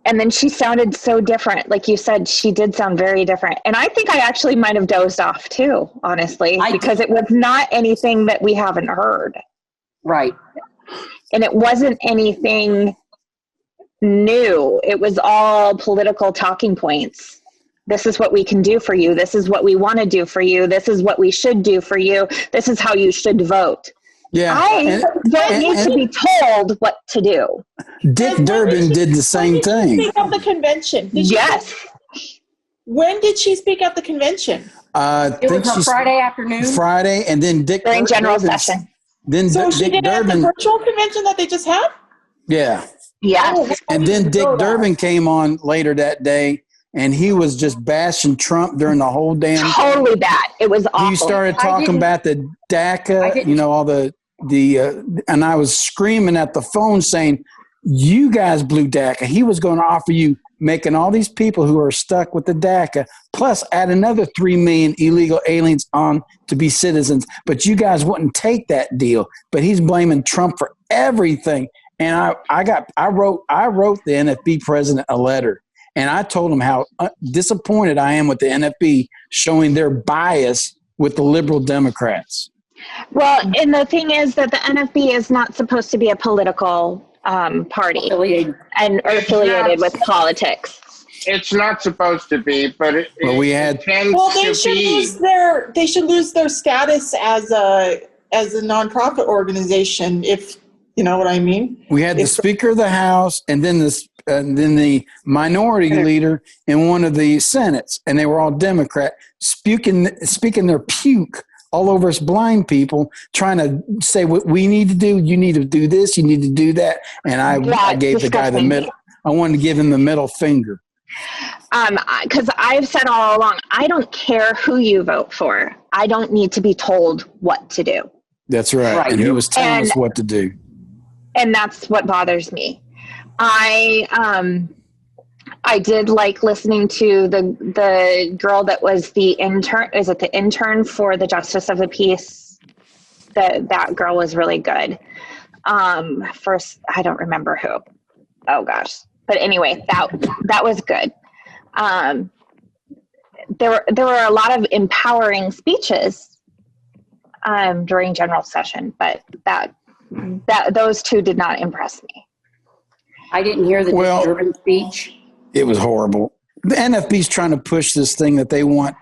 Speaker 6: And then she sounded so different. Like you said, she did sound very different. And I think I actually might have dozed off too, honestly, because it was not anything that we haven't heard.
Speaker 3: Right.
Speaker 6: And it wasn't anything new. It was all political talking points. This is what we can do for you. This is what we want to do for you. This is what we should do for you. This is how you should vote.
Speaker 2: Yeah.
Speaker 6: I don't need to be told what to do.
Speaker 2: Dick Durbin did the same thing.
Speaker 1: Speak at the convention.
Speaker 6: Yes.
Speaker 1: When did she speak at the convention?
Speaker 3: It was on Friday afternoon.
Speaker 2: Friday, and then Dick
Speaker 6: During general
Speaker 2: Durbin-
Speaker 6: session.
Speaker 2: Then
Speaker 1: So she
Speaker 2: Dick
Speaker 1: did it at the
Speaker 2: Durbin,
Speaker 1: virtual convention that they just had?
Speaker 2: yeah.
Speaker 6: Yes.
Speaker 2: And then Dick Durbin came on later that day and he was just bashing Trump during the whole damn thing.
Speaker 6: Totally bad. It was awful.
Speaker 2: You started talking about the DACA, you know, all the and I was screaming at the phone saying, you guys blew DACA. He was going to offer you making all these people who are stuck with the DACA, plus add another 3 million illegal aliens on to be citizens. But you guys wouldn't take that deal. But he's blaming Trump for everything. And I wrote the NFB president a letter, and I told him how disappointed I am with the NFB showing their bias with the liberal Democrats.
Speaker 6: Well, and the thing is that the NFB is not supposed to be a political party and affiliated with politics.
Speaker 5: It's not supposed to be, but it tends to be.
Speaker 1: They should lose their status as a nonprofit organization, if you know what I mean. We
Speaker 2: had the Speaker of the House, and then the minority leader in one of the Senates, and they were all Democrat, speaking their puke all over us blind people, trying to say what we need to do. You need to do this. You need to do that. And I gave the guy the middle. I wanted to give him the middle finger.
Speaker 6: Because I've said all along, I don't care who you vote for. I don't need to be told what to do.
Speaker 2: That's right. And he was telling us what to do.
Speaker 6: And that's what bothers me. I did like listening to the girl that was the intern. Is it the intern for the Justice of the Peace? That girl was really good. First, I don't remember who. Oh gosh. But anyway, that was good. There were a lot of empowering speeches during general session, but those two did not impress me.
Speaker 3: I didn't hear the disturbing speech.
Speaker 2: It was horrible. The NFB's trying to push this thing that they want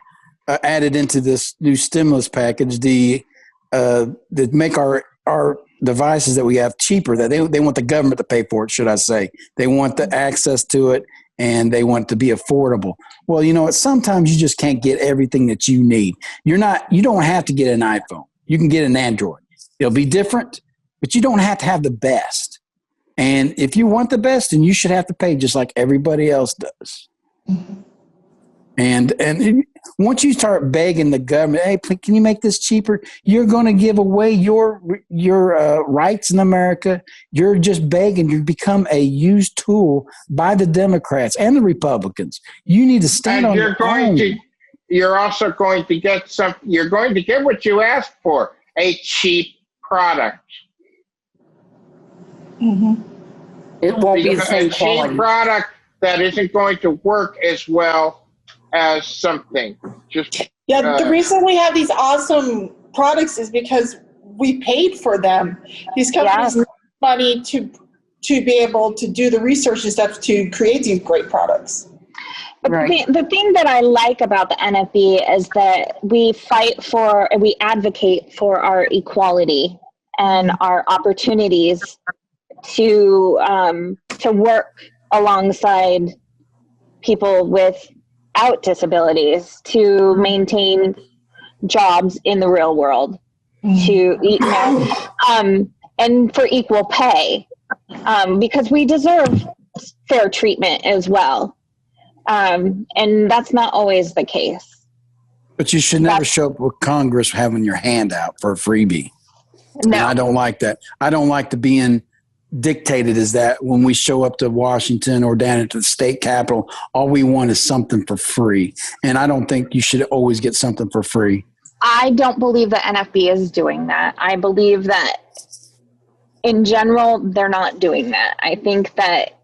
Speaker 2: added into this new stimulus package, that make our devices that we have cheaper, that they want the government to pay for it, should I say. They want the access to it, and they want it to be affordable. Well, you know what? Sometimes you just can't get everything that you need. You don't have to get an iPhone. You can get an Android. It'll be different, but you don't have to have the best. And if you want the best, then you should have to pay just like everybody else does. Mm-hmm. And once you start begging the government, hey, can you make this cheaper? You're going to give away your rights in America. You're just begging. You become a used tool by the Democrats and the Republicans. You need to stand on your own.
Speaker 5: You're also going to get you're going to get what you asked for, a cheap product.
Speaker 3: Mm-hmm. It won't be the same quality.
Speaker 5: A cheap product that isn't going to work as well as something.
Speaker 1: The reason we have these awesome products is because we paid for them. These companies need money to be able to do the research and stuff to create these great products.
Speaker 6: Right. The thing that I like about the NFB is that we advocate for our equality and our opportunities to work alongside people without disabilities, to maintain jobs in the real world, and for equal pay, because we deserve fair treatment as well. And that's not always the case.
Speaker 2: But you should never show up with Congress having your hand out for a freebie. No. And I don't like that. I don't like to be dictated as that when we show up to Washington or down into the state capitol, all we want is something for free. And I don't think you should always get something for free.
Speaker 6: I don't believe the NFB is doing that. I believe that in general, they're not doing that. I think that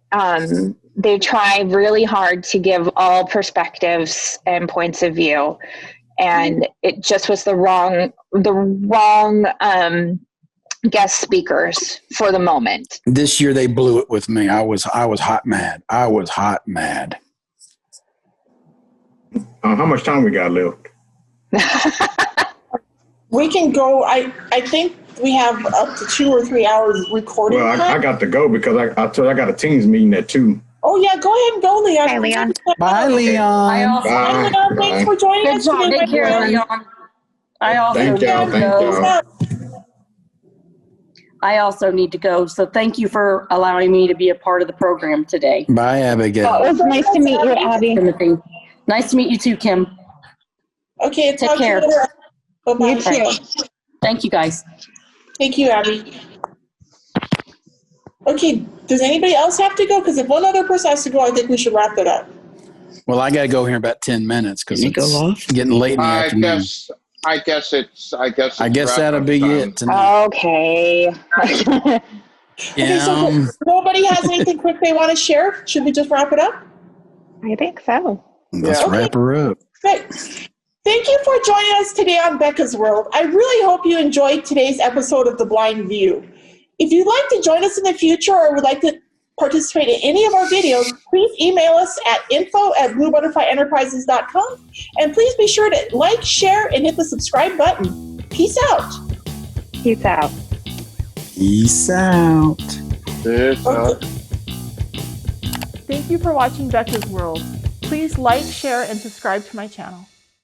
Speaker 6: they try really hard to give all perspectives and points of view. And it just was the wrong guest speakers for the moment.
Speaker 2: This year they blew it with me. I was hot mad. I was hot mad.
Speaker 4: How much time we got left?
Speaker 1: We can go. I think we have up to 2 or 3 hours recording.
Speaker 4: Well, I got to go because I got a Teams meeting at 2.
Speaker 1: Oh yeah, go ahead and go, Leon.
Speaker 6: Bye, Leon.
Speaker 2: Bye, Leon.
Speaker 1: Bye, Leon. Thanks for joining us today.
Speaker 3: Take care, Leon. I also
Speaker 4: thank y'all.
Speaker 3: I also need to go. So thank you for allowing me to be a part of the program today.
Speaker 2: Bye, Abigail.
Speaker 6: Oh, it was nice to meet you, Abby.
Speaker 3: Timothy. Nice to meet you too, Kim.
Speaker 1: Okay,
Speaker 3: Take
Speaker 1: talk to
Speaker 3: care.
Speaker 1: you later. Bye-bye.
Speaker 6: You too.
Speaker 3: Thank you, guys.
Speaker 1: Thank you, Abby. Okay, does anybody else have to go? Because if one other person has to go, I think we should wrap it up.
Speaker 2: Well, I got to go here in about 10 minutes because
Speaker 3: Can you
Speaker 2: it's
Speaker 3: go off?
Speaker 2: getting late in the afternoon.
Speaker 5: I guess it's
Speaker 2: I guess
Speaker 5: wrap
Speaker 2: that'll
Speaker 5: up
Speaker 2: be
Speaker 5: time.
Speaker 2: it tonight.
Speaker 6: Okay.
Speaker 1: Okay, so if nobody has anything quick they want to share, should we just wrap it up?
Speaker 6: I think so.
Speaker 2: Let's
Speaker 1: Okay.
Speaker 2: wrap her up.
Speaker 1: Great. Thank you for joining us today on Becca's World. I really hope you enjoyed today's episode of The Blind View. If you'd like to join us in the future or would like to participate in any of our videos, please email us at info@bluebutterflyenterprises.com. And please be sure to like, share, and hit the subscribe button. Peace out.
Speaker 6: Peace out.
Speaker 2: Peace out.
Speaker 1: Thank you for watching Becca's World. Please like, share, and subscribe to my channel.